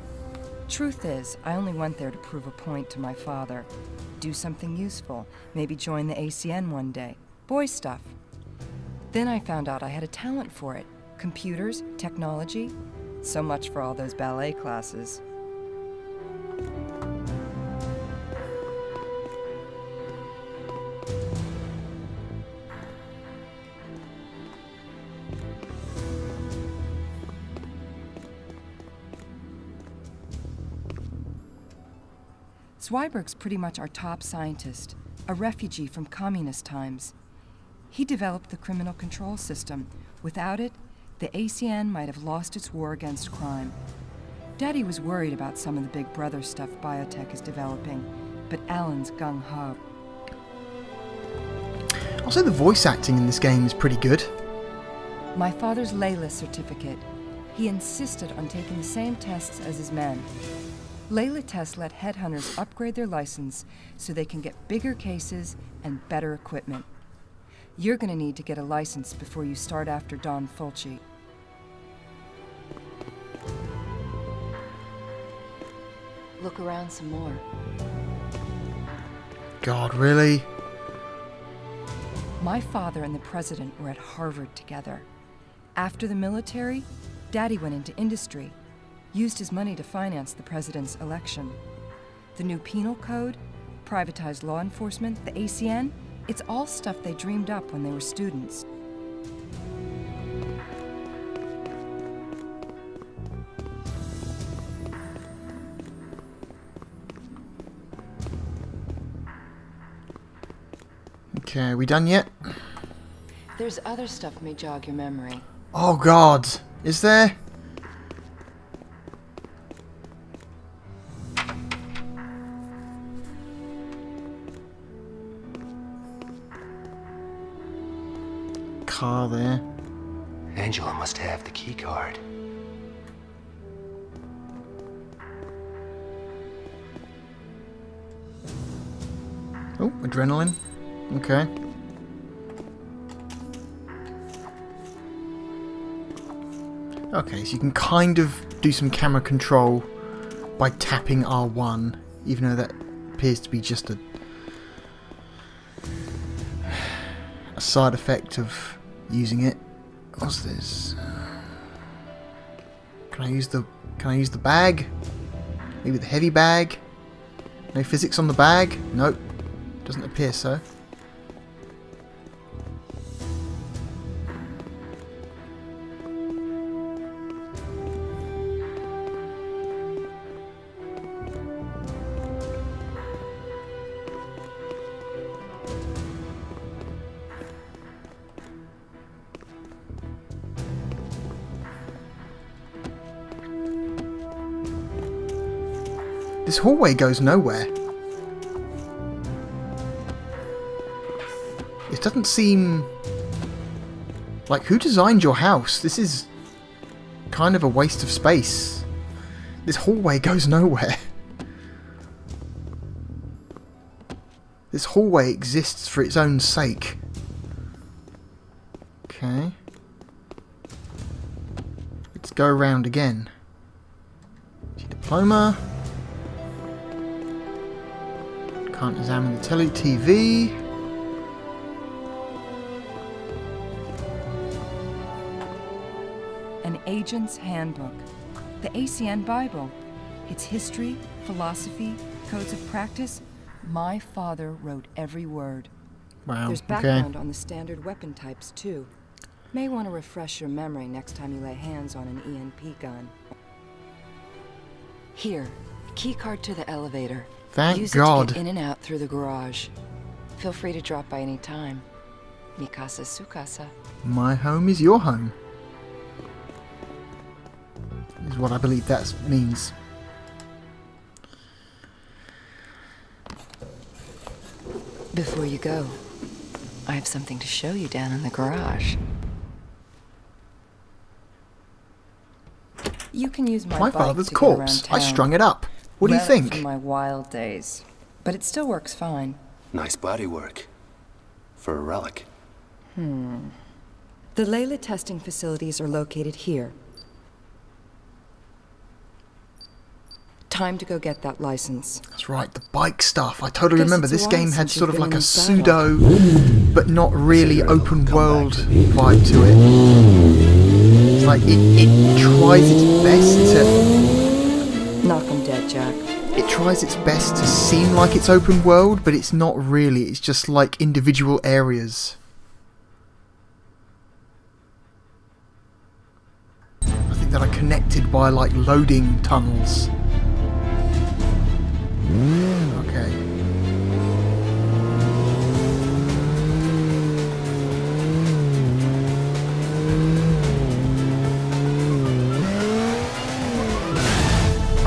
Truth is, I only went there to prove a point to my father. Do something useful. Maybe join the ACN one day. Boy stuff. Then I found out I had a talent for it. Computers, technology. So much for all those ballet classes. Zweiberg's pretty much our top scientist, a refugee from communist times. He developed the criminal control system. Without it, the ACN might have lost its war against crime. Daddy was worried about some of the Big Brother stuff biotech is developing, but Alan's gung-ho. Also, the voice acting in this game is pretty good. My father's Layla certificate. He insisted on taking the same tests as his men. Layla tests let headhunters upgrade their license so they can get bigger cases and better equipment. You're gonna need to get a license before you start after Don Fulci. Look around some more. God, really? My father and the president were at Harvard together. After the military, Daddy went into industry, used his money to finance the president's election. The new penal code, privatized law enforcement, the ACN, it's all stuff they dreamed up when they were students. Okay, are we done yet? There's other stuff may jog your memory. Oh God, is there? Car there. Angela must have the key card. Oh, adrenaline. Okay. Okay, so you can kind of do some camera control by tapping R1, even though that appears to be just a side effect of using it. What's this? Can I use the bag? Maybe the heavy bag? No physics on the bag? Nope. Doesn't appear so. This hallway goes nowhere. It doesn't seem... Like, who designed your house? This is kind of a waste of space. This hallway goes nowhere. This hallway exists for its own sake. Okay. Let's go around again. Diploma. Can't examine the TV. An Agent's Handbook. The ACN Bible. Its history, philosophy, codes of practice. My father wrote every word. Wow, There's background on the standard weapon types, too. May want to refresh your memory next time you lay hands on an ENP gun. Here, keycard to the elevator. Thank Use God. it to get in and out through the garage. Feel free to drop by any time. Mi casa su casa. My home is your home. Is what I believe that means. Before you go, I have something to show you down in the garage. You can use my My bike father's to get corpse. around I town. strung it up. What do you Relic think? From my wild days, but it still works fine. Nice bodywork. For a relic. The Layla testing facilities are located here. Time to go get that license. That's right, the bike stuff. I totally Guess remember it's a this while game had since sort of you've like been a inside pseudo, but not really open world vibe to it. It's like it tries its best to... Knock 'em dead, Jack. It tries its best to seem like it's open world, but it's not really. It's just like individual areas. I think that are connected by like loading tunnels. Okay.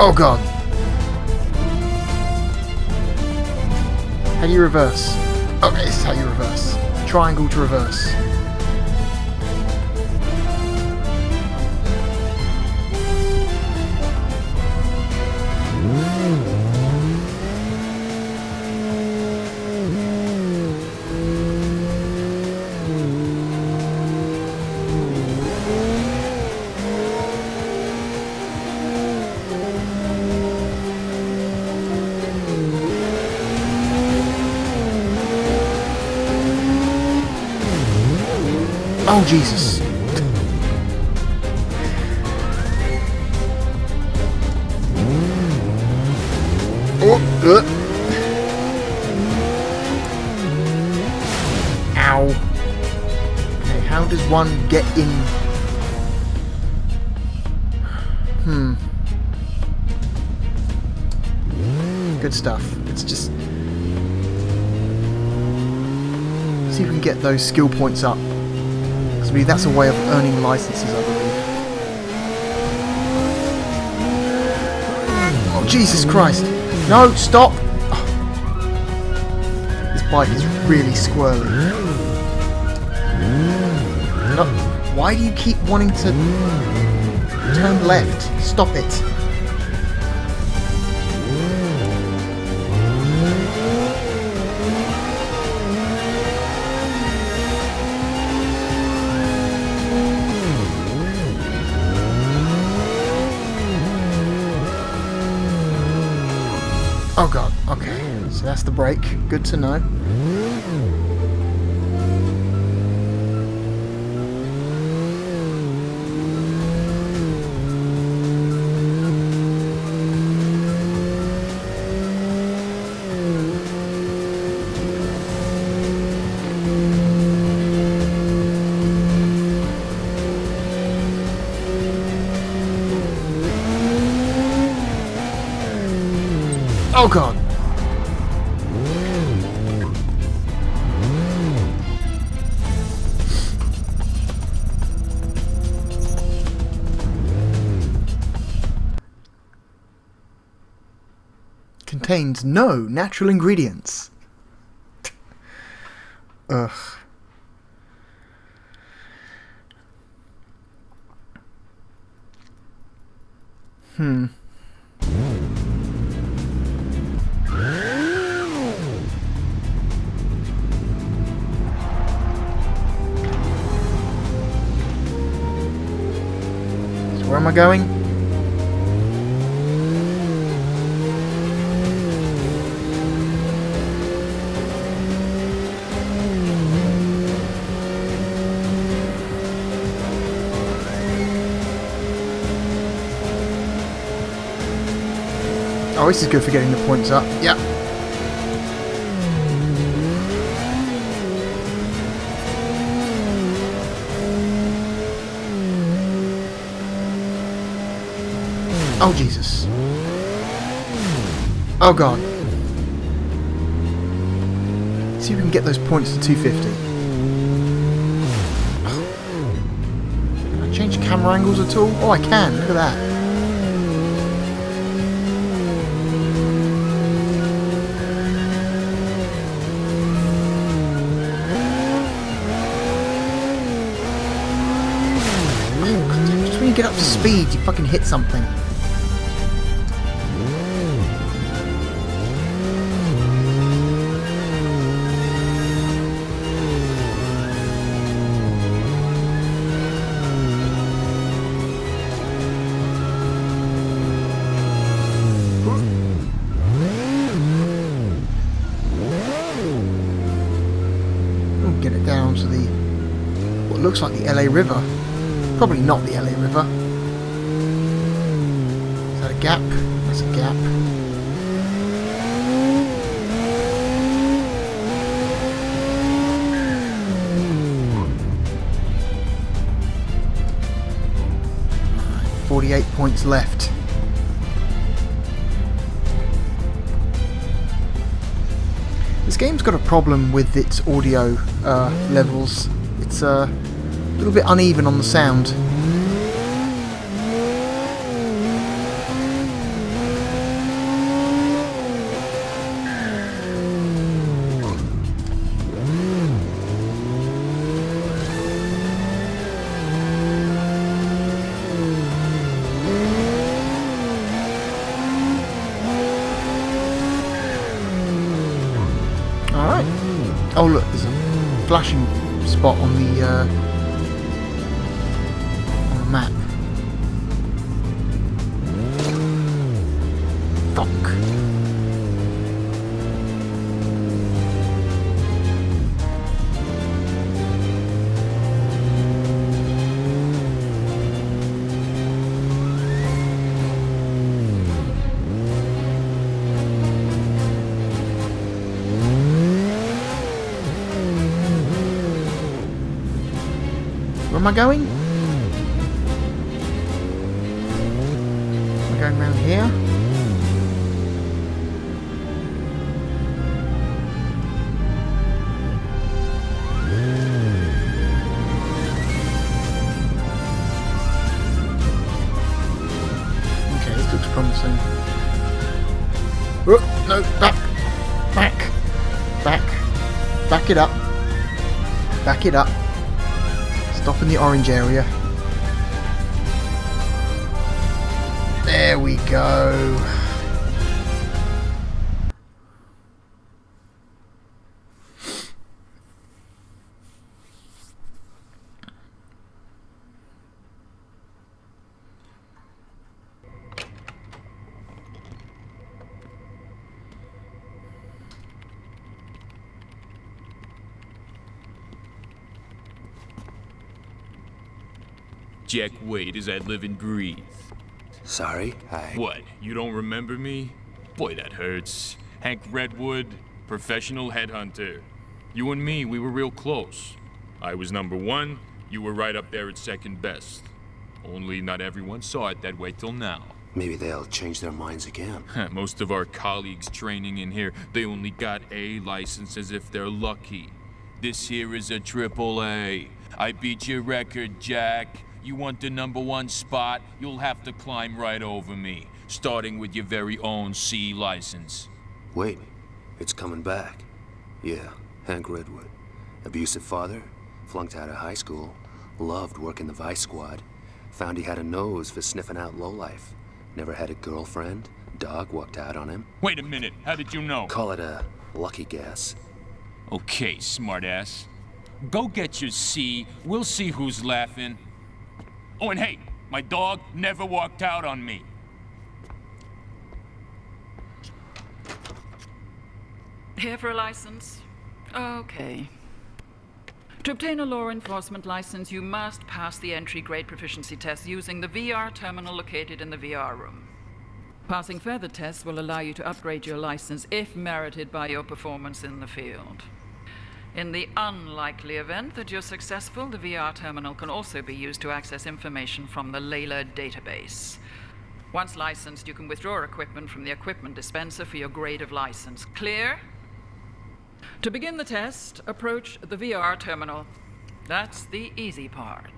Oh God. How do you reverse? Okay, this is how you reverse. Triangle to reverse. Oh, Jesus. Oh, Ow. Okay, how does one get in? Good stuff. It's just... See if we can get those skill points up. Because I believe that's a way of earning licenses, I believe. Oh, Jesus Christ! No, stop! Oh. This bike is really squirrely. No, why do you keep wanting to turn left? Stop it. Oh god, okay, so that's the brake, good to know. Oh god! Contains no natural ingredients. Ugh. So where am I going? Oh, this is good for getting the points up. Yeah. Oh, Jesus. Oh, God. Let's see if we can get those points to 250. Can I change camera angles at all? Oh, I can. Look at that. Get up to speed, you fucking hit something. We'll get it down to the what looks like the LA River. Probably not the LA River. Is that a gap? That's a gap. Right, 48 points left. This game's got a problem with its audio levels. It's a little bit uneven on the sound. Alright. Oh look, there's a flashing spot on the map. Fuck. Where am I going? Am I going around here? No, back. Back it up. Back it up. Stop in the orange area. There we go. Jack Wade as I live and breathe. Sorry, What, you don't remember me? Boy, that hurts. Hank Redwood, professional headhunter. You and me, we were real close. I was number one, you were right up there at second best. Only not everyone saw it that way till now. Maybe they'll change their minds again. Most of our colleagues training in here, they only got A licenses if they're lucky. This here is a AAA. I beat your record, Jack. You want the number one spot, you'll have to climb right over me, starting with your very own C license. Wait, it's coming back. Yeah, Hank Redwood. Abusive father, flunked out of high school, loved working the Vice Squad, found he had a nose for sniffing out lowlife. Never had a girlfriend, dog walked out on him. Wait a minute, how did you know? Call it a lucky guess. Okay, smartass. Go get your C, we'll see who's laughing. Oh, and hey, my dog never walked out on me. Here for a license? Okay. To obtain a law enforcement license, you must pass the entry grade proficiency test using the VR terminal located in the VR room. Passing further tests will allow you to upgrade your license if merited by your performance in the field. In the unlikely event that you're successful, the VR terminal can also be used to access information from the Layla database. Once licensed, you can withdraw equipment from the equipment dispenser for your grade of license. Clear? To begin the test, approach the VR terminal. That's the easy part.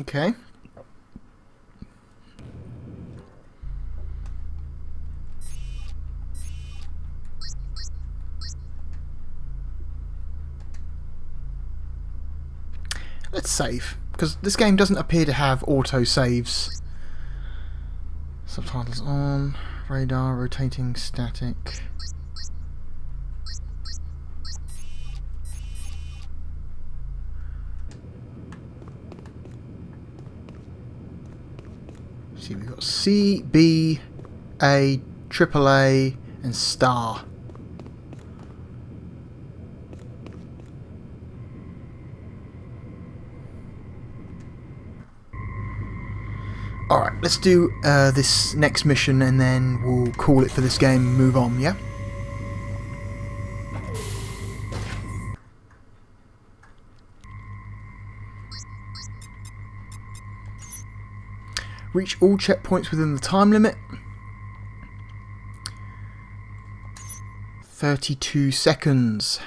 Okay. Let's save, because this game doesn't appear to have auto saves. Subtitles on, radar, rotating, static. See, we've got C, B, A, AAA, and star. Alright, let's do this next mission and then we'll call it for this game and move on, yeah? Reach all checkpoints within the time limit. 32 seconds.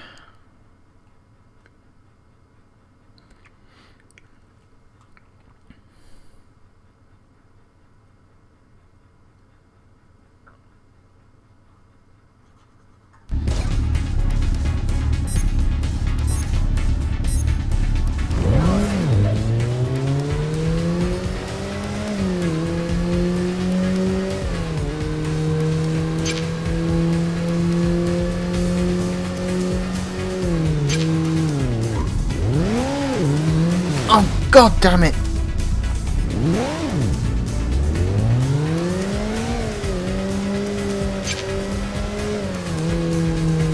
Oh, god damn it!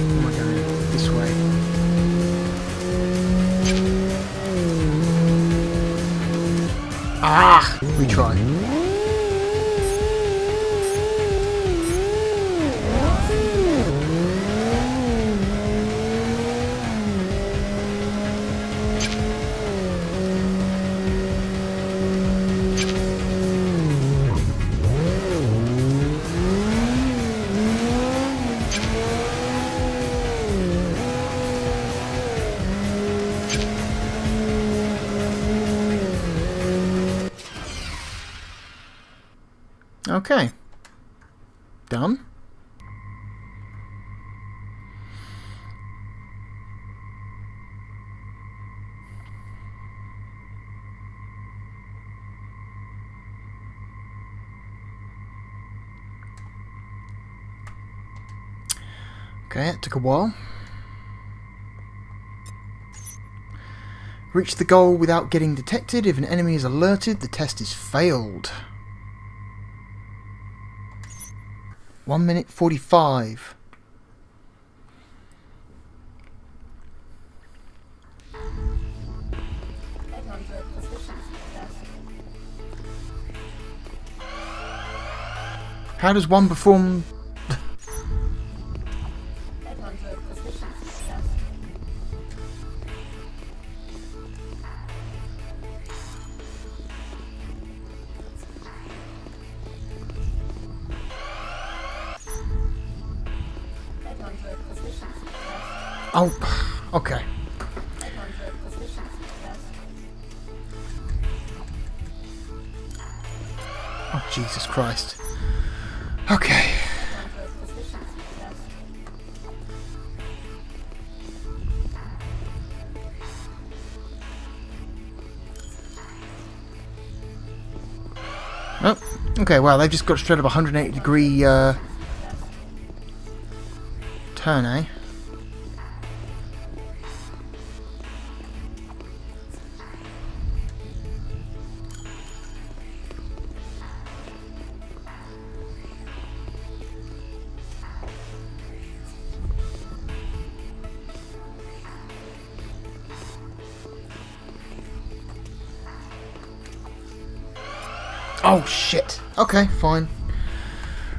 Am I going this way? Ah! Retry. Okay. Done. Okay, it took a while. Reach the goal without getting detected. If an enemy is alerted, the test is failed. 1 minute 45. Headhunter proficiency test. How does one perform? Headhunter proficiency test. Headhunter proficiency test. Oh, okay. Headhunter proficiency test. Oh, Jesus Christ. Okay. Headhunter proficiency test. Oh, okay, well, they've just got straight up 180-degree turn, eh? Oh, shit. Okay, fine.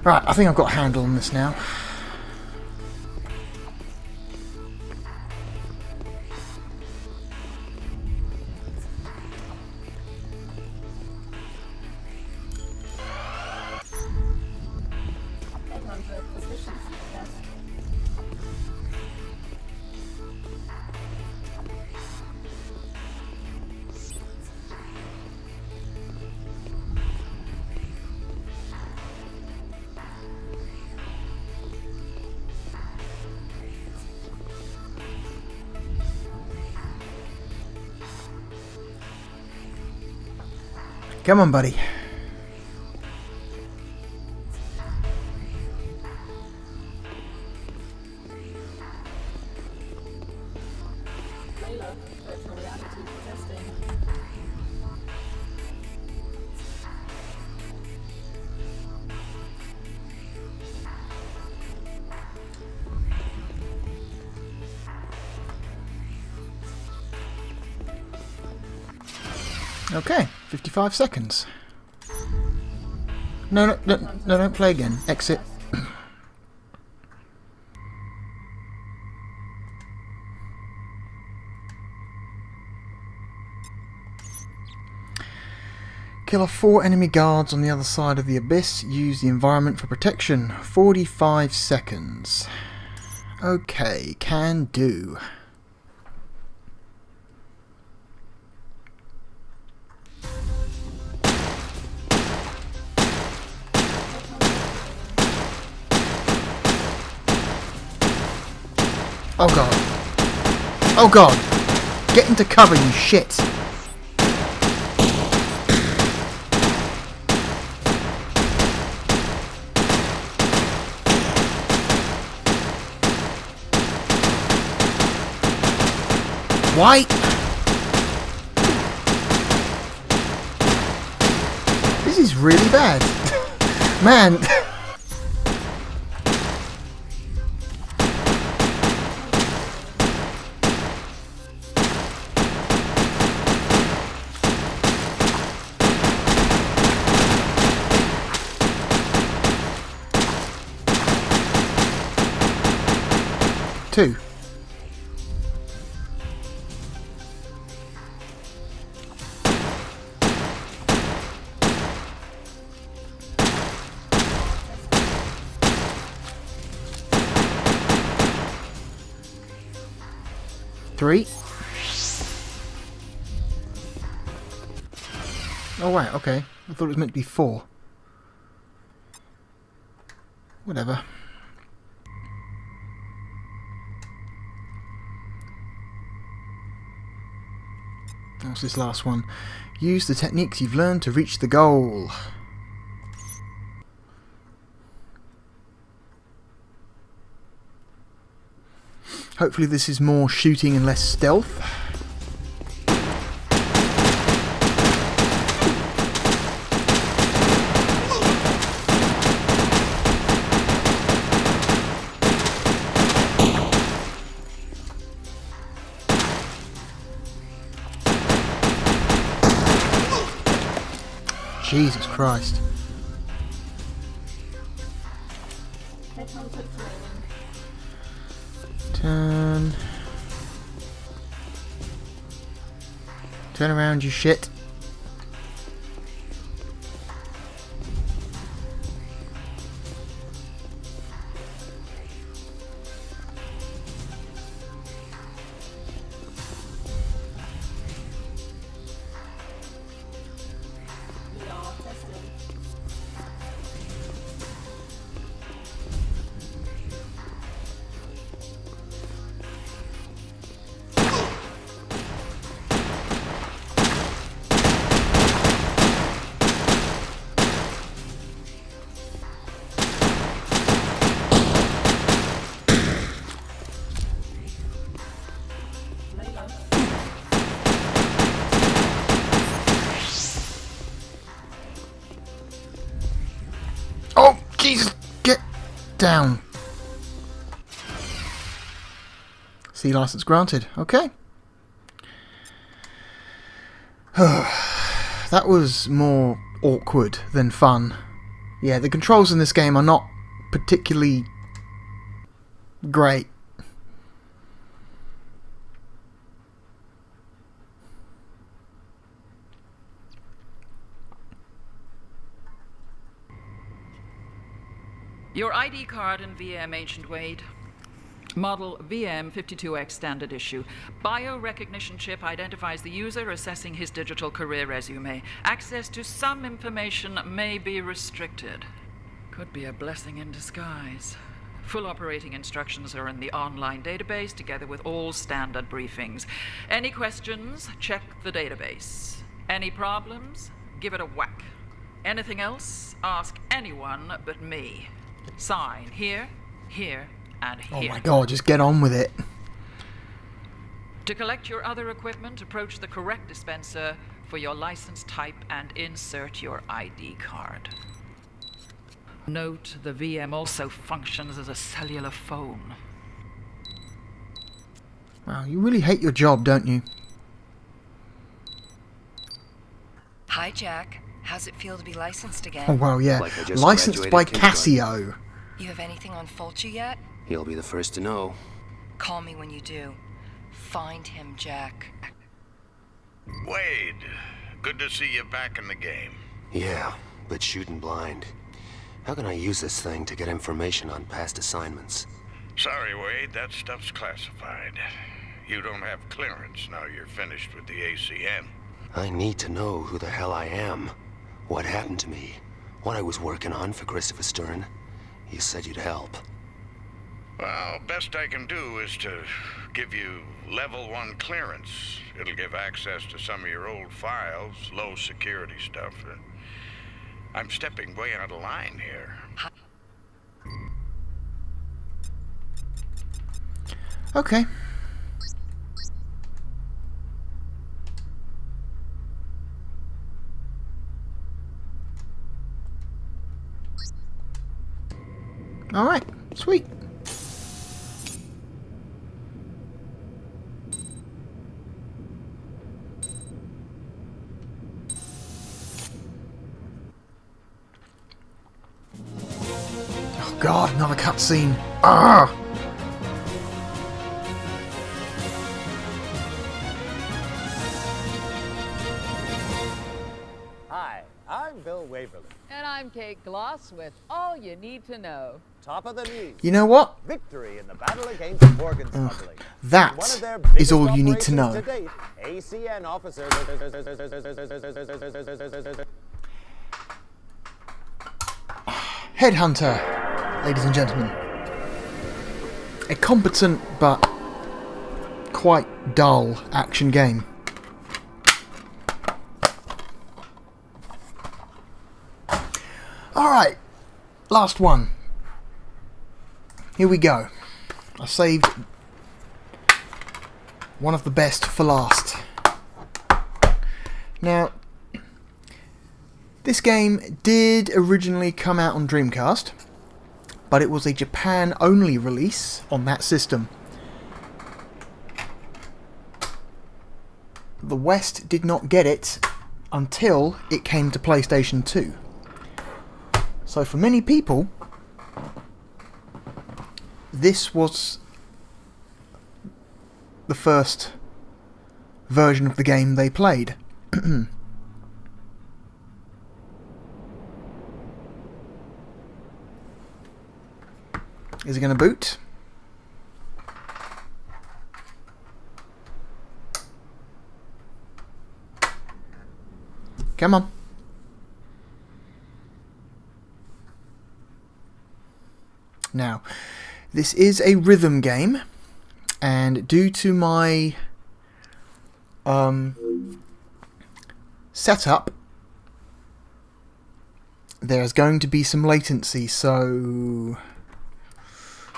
Right, I think I've got a handle on this now. Headhunter proficiency test. Come on, buddy. Layla, virtual reality testing. Okay, 55 seconds. No, don't play again. Exit. Kill off 4 enemy guards on the other side of the abyss. Use the environment for protection. 45 seconds. Okay, can do. Oh god. Oh god. Get into cover, you shit. Why? This is really bad. Man. Two. Three. Oh, right, okay. I thought it was meant to be 4. Whatever. What's this last one? Use the techniques you've learned to reach the goal. Hopefully this is more shooting and less stealth. Jesus Christ. Turn around, you shit. Oh, Jesus! Get down. C license granted. Okay. That was more awkward than fun. Yeah, the controls in this game are not particularly great. Your ID card in VM, Ancient Wade. Model VM52X standard issue. Biorecognition chip identifies the user, assessing his digital career resume. Access to some information may be restricted. Could be a blessing in disguise. Full operating instructions are in the online database, together with all standard briefings. Any questions? Check the database. Any problems? Give it a whack. Anything else? Ask anyone but me. Sign here, here, and here. Oh my god, just get on with it. To collect your other equipment, approach the correct dispenser for your license type and insert your ID card. Note, the VM also functions as a cellular phone. Wow, you really hate your job, don't you? Hi, Jack. How's it feel to be licensed again? Oh, well, yeah. Like I just Licensed by graduated kindergarten. Casio. You have anything on Fulci yet? He'll be the first to know. Call me when you do. Find him, Jack. Wade, good to see you back in the game. Yeah, but shooting blind. How can I use this thing to get information on past assignments? Sorry, Wade, that stuff's classified. You don't have clearance now you're finished with the ACN. I need to know who the hell I am. What happened to me? What I was working on for Christopher Stern. You said you'd help. Well, best I can do is to give you level 1 clearance. It'll give access to some of your old files, low security stuff. I'm stepping way out of line here. Okay. Alright, sweet. Oh god, another cutscene. Ah! Hi, I'm Bill Waverly. And I'm Kate Gloss with all you need to know. Top of the news. You know what? Victory in the battle against organ smuggling. That One of their is all you need to biggest know. operations to date, ACN officers. Headhunter. ladies and gentlemen. A competent but quite dull action game. Alright, last one. Here we go. I saved one of the best for last. Now, this game did originally come out on Dreamcast, but it was a Japan-only release on that system. The West did not get it until it came to PlayStation 2. So for many people, this was the first version of the game they played. Is it going to boot? Come on. Now, this is a rhythm game, and due to my setup, there's going to be some latency, so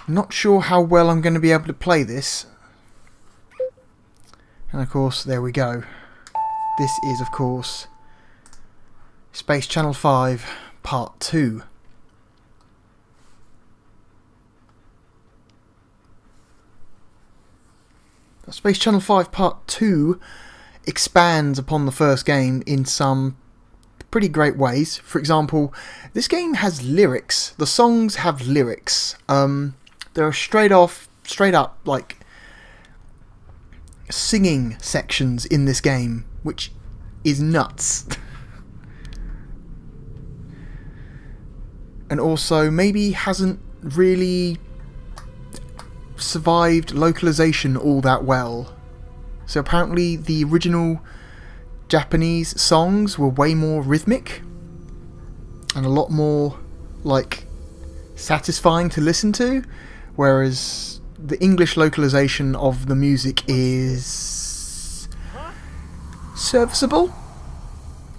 not sure how well I'm going to be able to play this. And of course, there we go. This is, of course, Space Channel 5 Part 2. Space Channel 5 Part 2 expands upon the first game in some pretty great ways. For example, this game has lyrics. The songs have lyrics. There are straight up, like, singing sections in this game, which is nuts. And also, maybe hasn't really survived localization all that well. So apparently the original Japanese songs were way more rhythmic and a lot more, like, satisfying to listen to, whereas the English localization of the music is serviceable.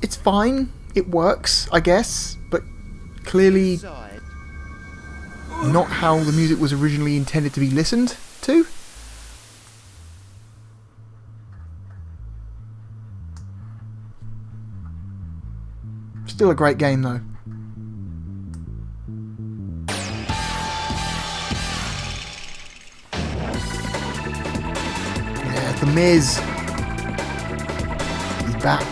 It's fine, it works, I guess, but clearly not how the music was originally intended to be listened to. Still a great game though. Yeah, The Miz is back.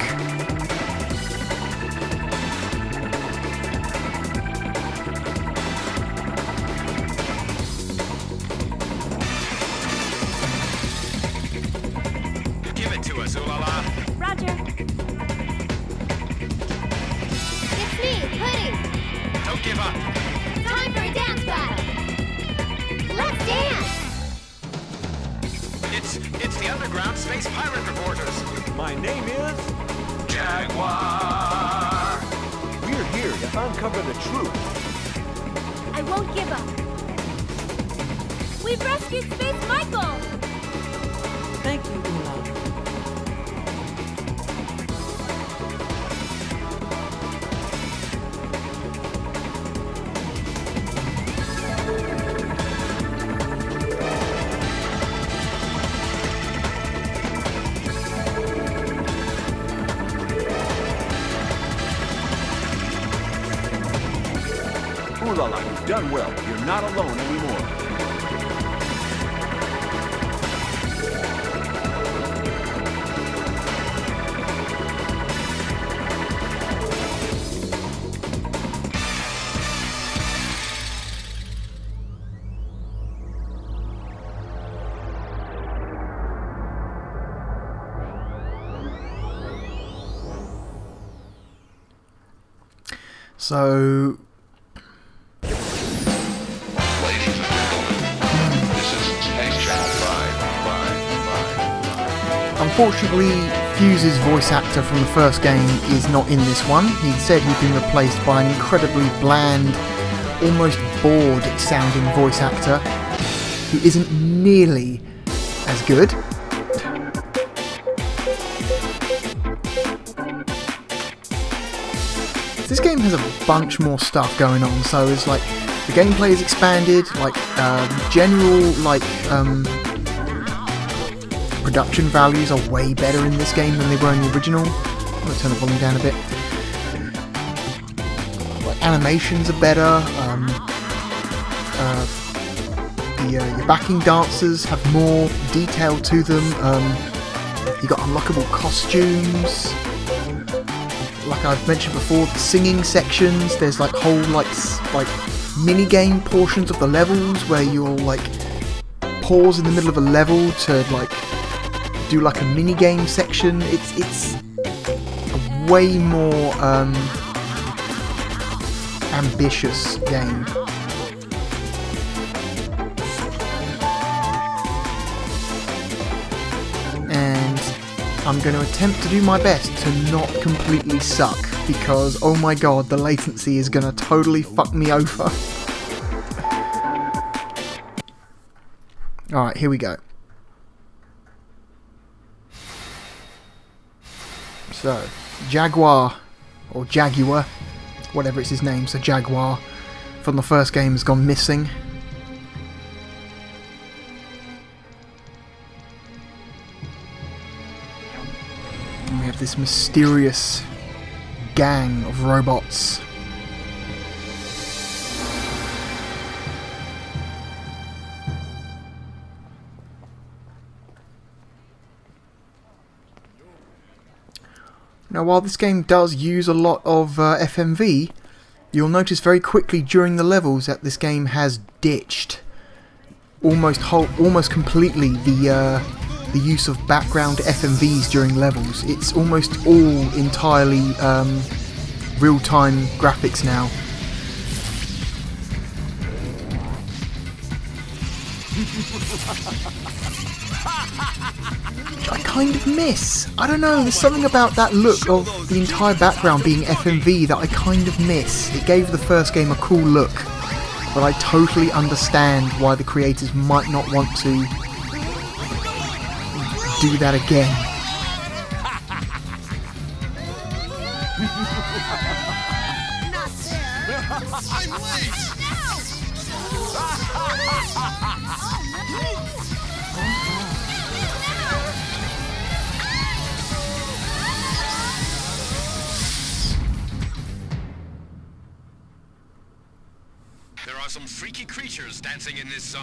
It's the underground space pirate reporters. My name is Jaguar. We're here to uncover the truth. I won't give up. We've rescued Space Michael. Thank you, Ula. You've done well. You're not alone anymore. So unfortunately, Fuse's voice actor from the first game is not in this one. He said he'd been replaced by an incredibly bland almost bored sounding voice actor who isn't nearly as good. This game has a bunch more stuff going on, so it's like the gameplay is expanded, like general like production values are way better in this game than they were in the original. I'm going to turn the volume down a bit. Like animations are better. Your backing dancers have more detail to them. You got unlockable costumes. Like I've mentioned before, the singing sections. There's like whole like mini game portions of the levels where you'll like pause in the middle of a level to like do like a mini game section. It's a way more ambitious game. And I'm going to attempt to do my best to not completely suck, because oh my god, the latency is going to totally fuck me over. Alright, here we go. So, Jaguar, or Jaguar, whatever it's his name, so Jaguar, from the first game has gone missing. And we have this mysterious gang of robots. Now, while this game does use a lot of FMV, you'll notice very quickly during the levels that this game has ditched almost completely the use of background FMVs during levels. It's almost all entirely real-time graphics now. Which I kind of miss. I don't know, there's something about that look of the entire background being FMV that I kind of miss. It gave the first game a cool look, but I totally understand why the creators might not want to do that again. I'm late! There are some freaky creatures dancing in this zone.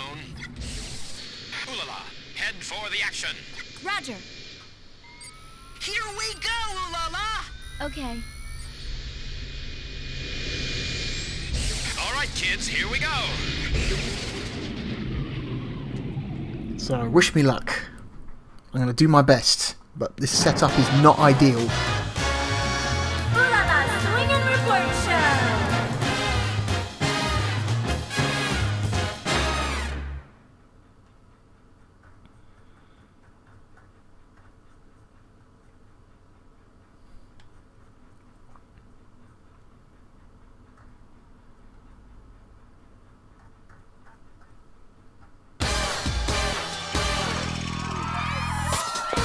Ooh la la, head for the action. Roger. Here we go, ooh la la! Okay. All right, kids, here we go. So, wish me luck. I'm going to do my best, but this setup is not ideal. Ooh la la, swing and report show!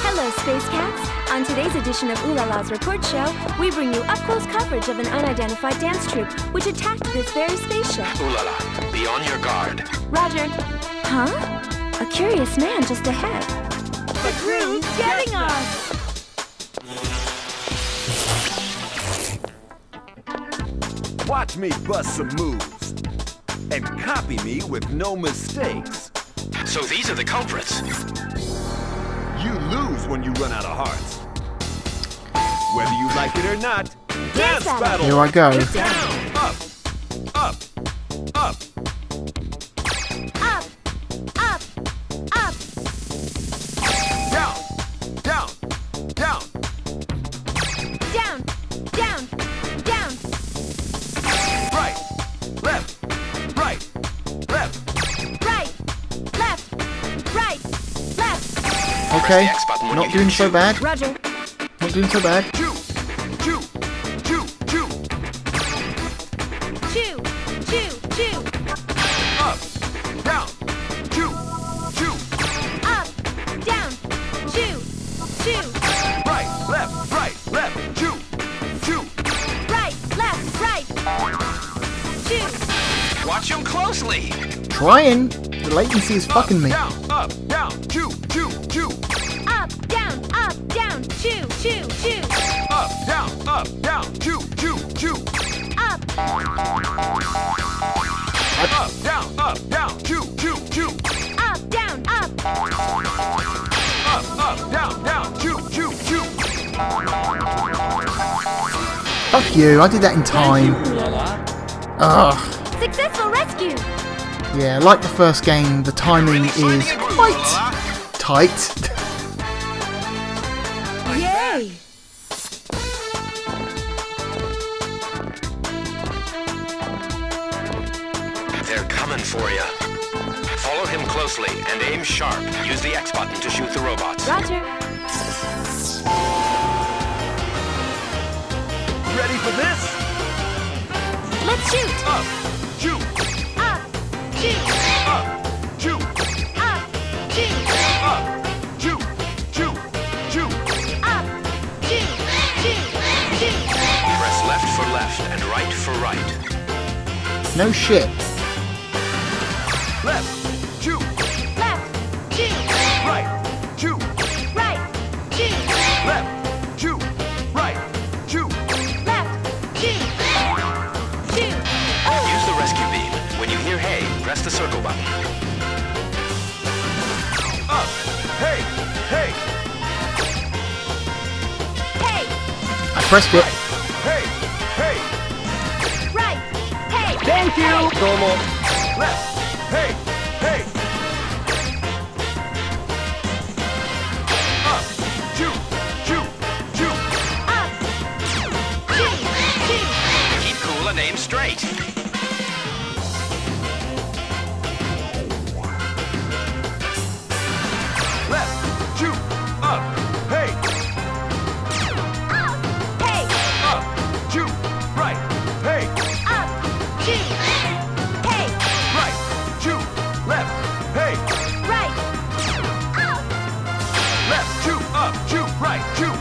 Hello, Space Cats! On today's edition of Ooh La La's Report Show, we bring you up-close coverage of an unidentified dance troupe which attacked this very spaceship. Ooh la la, be on your guard. Roger. Huh? A curious man just ahead. The crew's getting us! Watch me bust some moves. And copy me with no mistakes. So these are the culprits. You lose when you run out of hearts. Whether you like it or not, dance battle! Here I go. Down, up, up, up. Up, up, up. Down, down, down. Down, down, down. Right, left, right, left. Right, left, right, left. Okay, not doing so bad. Roger. Not doing so bad. Chew, chew, chew, chew. Chew, chew, chew. Up, down, chew, chew. Up, down, chew, chew. Right, left, chew, chew. Right, left, right. Chew. Watch him closely. Trying. The latency is fucking me. Down, chew, chew, chew. Up, down, chew, chew, chew. Up, down, chew, chew, chew. Up. Up, down, chew, chew, chew. Up, down, Up, down, chew, chew, chew. Fuck you, I did that in time. Ugh. Successful rescue. Yeah, like the first game, the timing is quite tight. Yay. They're coming for you. Follow him closely and aim sharp. Use the X button to shoot the robots. Roger. Ready for this? Let's shoot. Up, chew. Up, chew. Up, chew. Up, chew. Up, chew, chew, chew. Up, chew, chew, chew. Press left for left and right for right. No shit. Left, chew. Left, chew. Right, chew. Right, chew. Left, chew. Right, chew. Left, chew. Chew. Use the rescue beam. When you hear hey, press the circle button. Up, hey, hey. Hey. I pressed it. Hey, hey. Right. Hey. Thank you. Left, hey, hey. Up, chew, chew, chew. Up. Chew, chew. Keep cool and aim straight. Left, chew, up, hey. Up. Hey. Up, chew, right, hey. Up. Chew. Hey. Right, chew, left, hey. Right. Up. Left, chew, up, chew, right, chew.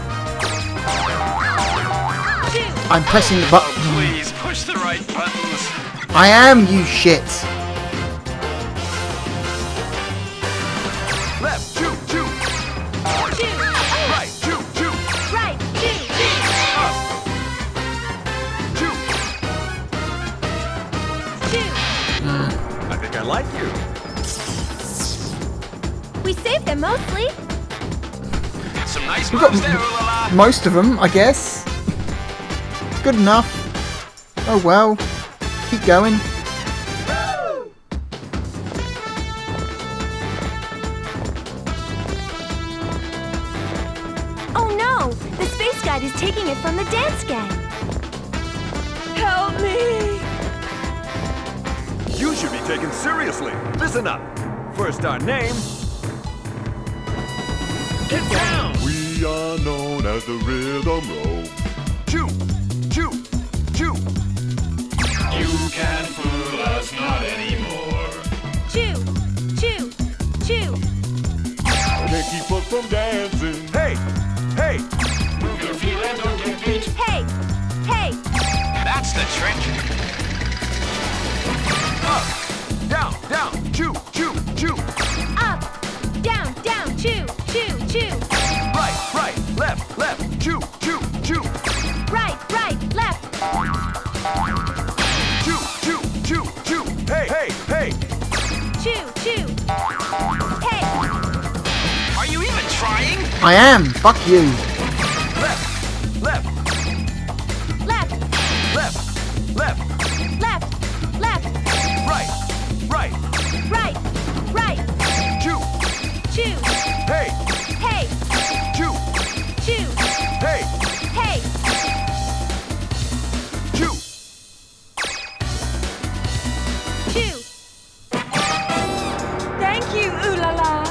Chew. I'm pressing the button. Please push the right buttons. I am, you shit. Left, chew, chew. Chew. Right, chew, chew. Right. Chew. Chew. Up. Chew. Chew. I think I like you. We saved them mostly. Some nice We got moves there, Ulala. most of them, I guess. Good enough. Oh well. Keep going. Oh no! The space guide is taking it from the dance gang. Help me! You should be taken seriously. Listen up. First our name. Get down! We are known as the Rhythm Row. Chew, chew, chew. You can't fool us, not anymore. Chew, chew, chew. Can't keep us from dancing. Hey, hey. Move your feet and don't get beat. Hey, hey. That's the trick. Up, down, chew, chew, chew. Up, down, chew, chew, chew. Right, left, chew, chew, chew. Right, left. Chew, chew, chew, chew. Hey, hey, hey. Chew, chew. Hey. Are you even trying? I am. Fuck you. Left, Left, left. left. Right, Right. chew. Chew. Hey, Hey. chew. Chew. Hey, Hey. chew. Chew. Thank you, ooh la la.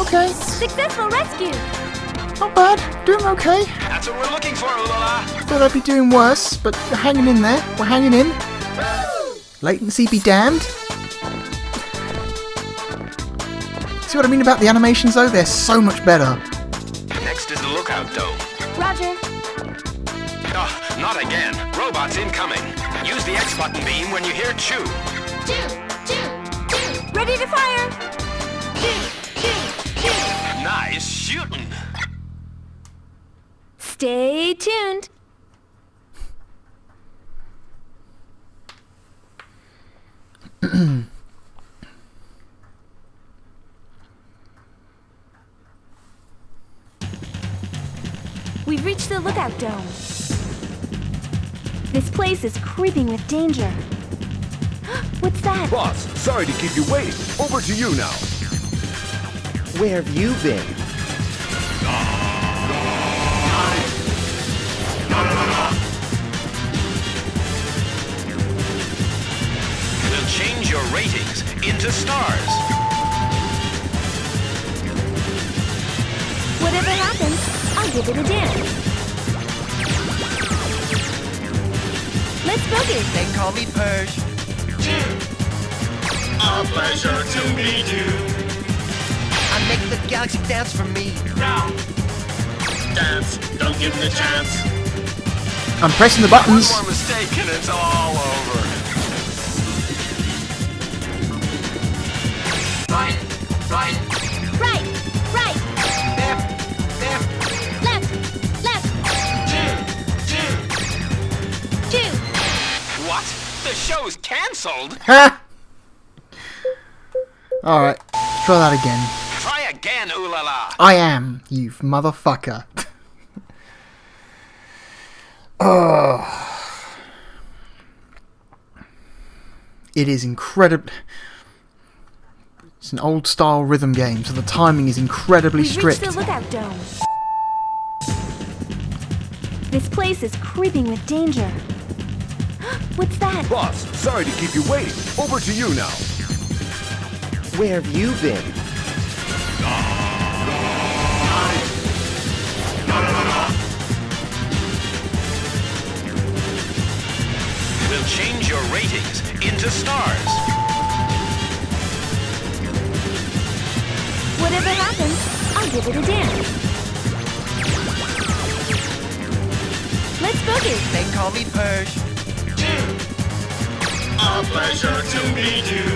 Okay. Successful rescue. Not bad. Doing okay. That's what we're looking for, Ulala. Thought I'd be doing worse, but we're hanging in there. We're hanging in. Latency be damned. See what I mean about the animations though? They're so much better. Next is the lookout dome. Roger. Oh, not again. Robots incoming. Use the X button beam when you hear chew. Ready to fire. Nice shooting. Stay tuned. We've reached the lookout dome. This place is creeping with danger. What's that? Boss, sorry to keep you waiting. Over to you now. Where have you been? We'll change your ratings into stars. Whatever happens, I'll give it a dance. Let's boogie. They call me Persh. A pleasure to meet you. I make the galaxy dance for me. Dance, don't give me a chance. I'm pressing the buttons. One more mistake and it's all over. Right. Left. What? The show's cancelled? Ha! Alright, try that again. Try again, ooh la la. I am, you motherfucker. Oh. It is incredible. It's an old style rhythm game, so the timing is incredibly strict. We've reached the lookout dome. This place is creeping with danger. What's that? Boss, sorry to keep you waiting. Over to you now. Where have you been? We'll change your ratings into stars. Whatever happens, I'll give it a dance. Let's boogie. They call me Persh. A pleasure to meet you.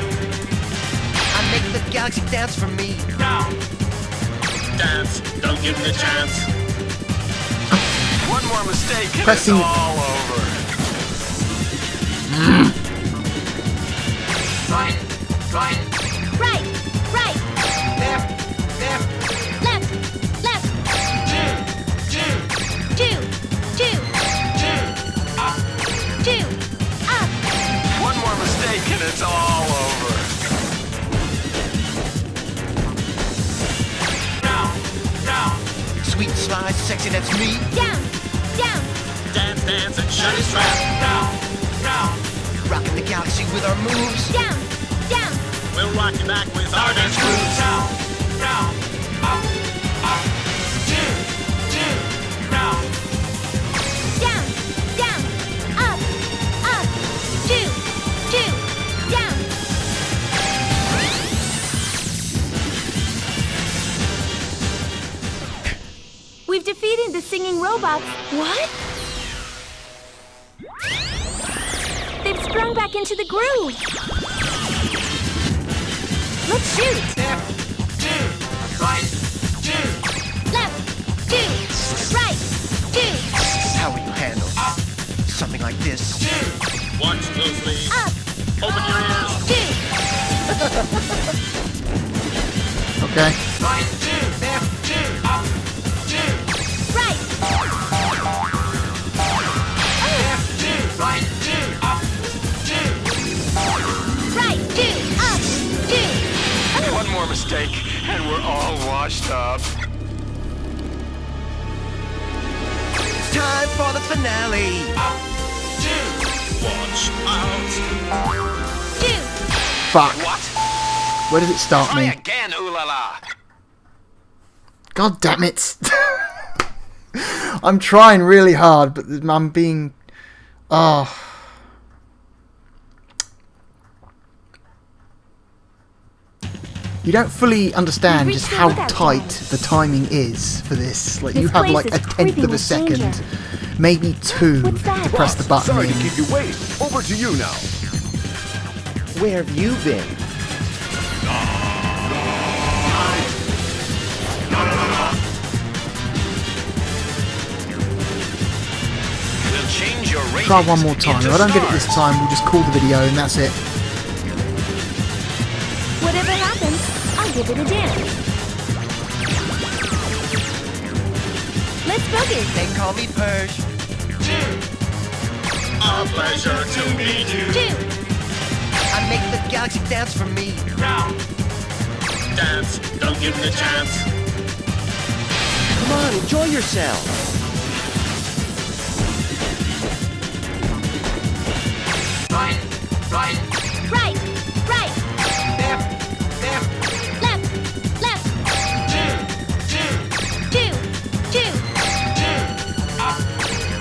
I make the galaxy dance for me. Dance, don't give me a chance. One more mistake and Pressing- it's all over. Right. Left. One more mistake and it's all over. Sweet, sly, sexy, that's me. Down. Dance, dance and shut his trap. Rocking the galaxy with our moves. Down. We'll rock you back with our dance grooves. Down. Up. Two. Down. We've defeated the singing robots. What? They've sprung back into the groove. Let's shoot. Left, two, right, two. Left. Two. Right. Two. How will you handle something like this? Watch closely. Up. Open your ears. Two. Okay. Right, two, left, two, up, two. Right. Left, two, right, two, up, two. Right. Two. Up. Two. One more mistake and we're all washed up. It's time for the finale. Up, two. Watch out. Two. Fuck. What? Where did it start Try me? again, ooh la la. God damn it. I'm trying really hard, but I'm being... Oh. You don't fully understand We've just reached how the lookout tight zone. the timing is for this. Like, This you have place like is a tenth creeping of a with second, danger. maybe two, to press the button Sorry in. to keep you waiting. Over to you now. Where have you been? We'll change your ratings Try one more time. into If I don't get it this stars. time, we'll just call the video and that's it. Whatever happens, I'll give it a dance. Let's boogie. They call me Purge. A pleasure to meet you. I make the galaxy dance for me. Dance, don't give me a chance. Come on, enjoy yourself. Right. Right. Left. Left.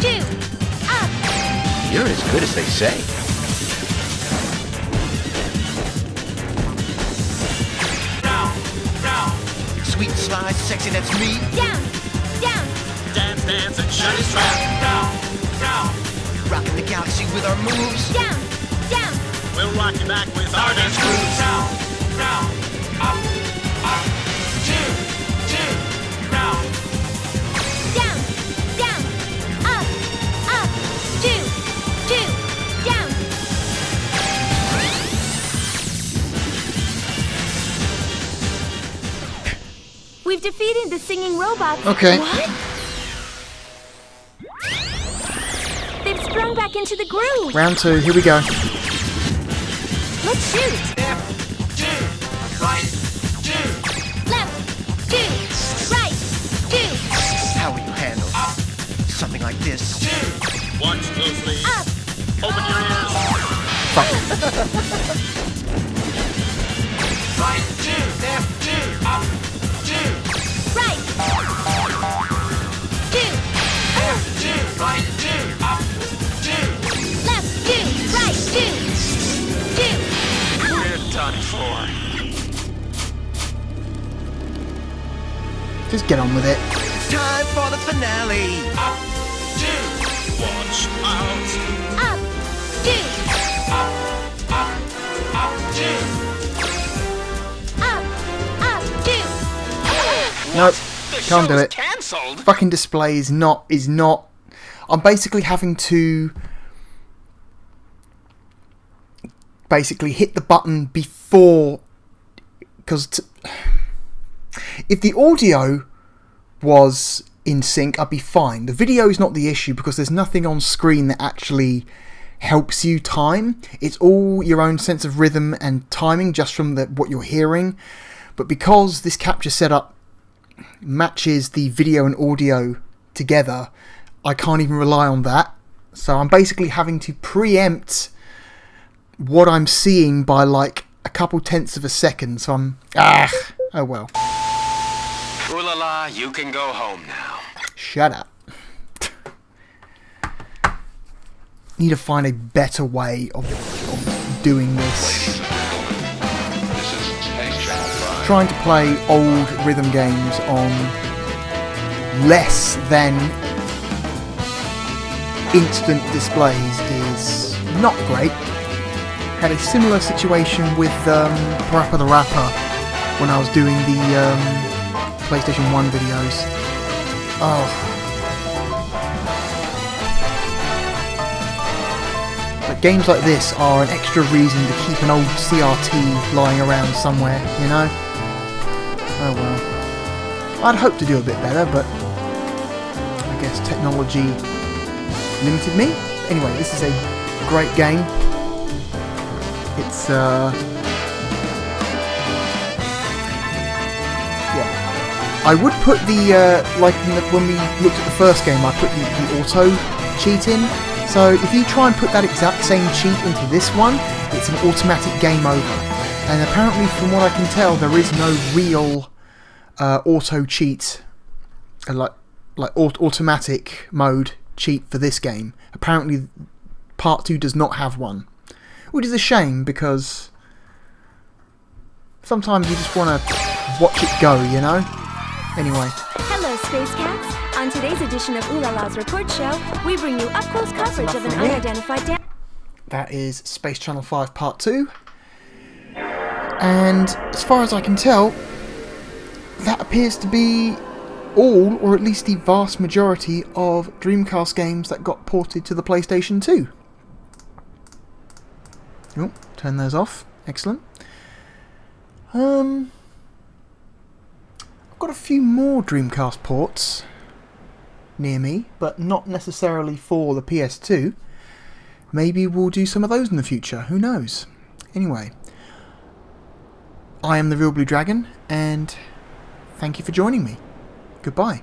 Two. Up. You're as good as they say. Sweet, sly, sexy, that's me. Down. Dance, dance, and shut his trap. Rocking the galaxy with our moves. Down. We'll rock you back with our dance grooves. Down. Up. Two. Down. We've defeated the singing robots. Okay. What? They've sprung back into the groove. Round 2, here we go. Let's shoot. Right. Left. Two. Right. Two. How will you handle something like this? Watch closely. Up. Open your ears. Fuck. Right. Left. Up. Right. Two. Right. Up. Left. Two. Right. Two. We're done for. Just get on with it. It's time for the finale. Watch out. Up. Two. Up. Two. Nope. The Can't do show's it. cancelled. Fucking display is not. I'm basically having to hit the button before, because if the audio was in sync, I'd be fine. The video is not the issue because there's nothing on screen that actually helps you time. It's all your own sense of rhythm and timing just from what you're hearing. But because this capture setup matches the video and audio together, I can't even rely on that. So I'm basically having to preempt what I'm seeing by like a couple tenths of a second. So oh well. Ooh la la, you can go home now. Shut up. Need to find a better way of doing this. Trying to play old rhythm games on less than instant displays is not great. Had a similar situation with Parappa the Rapper when I was doing the PlayStation 1 videos. But games like this are an extra reason to keep an old CRT lying around somewhere, you know? Oh well. I'd hope to do a bit better, but I guess technology limited me. Anyway, this is a great game. It's yeah. I would put the when we looked at the first game, I put the auto cheat in. So if you try and put that exact same cheat into this one, it's an automatic game over. And apparently, from what I can tell, there is no real auto cheat, like automatic mode cheat for this game. Apparently, Part 2 does not have one, which is a shame because Sometimes you just want to watch it go, you know? Anyway. Hello, Space Cats. On today's edition of Ooh La La's Report Show, we bring you up-close coverage of an unidentified dance. That is Space Channel 5 Part 2. And as far as I can tell, that appears to be all, or at least the vast majority, of Dreamcast games that got ported to the PlayStation 2. Oh, turn those off. Excellent. I've got a few more Dreamcast ports near me, but not necessarily for the PS2. Maybe we'll do some of those in the future, who knows. Anyway, I am the Real Blue Dragon, and thank you for joining me. Goodbye.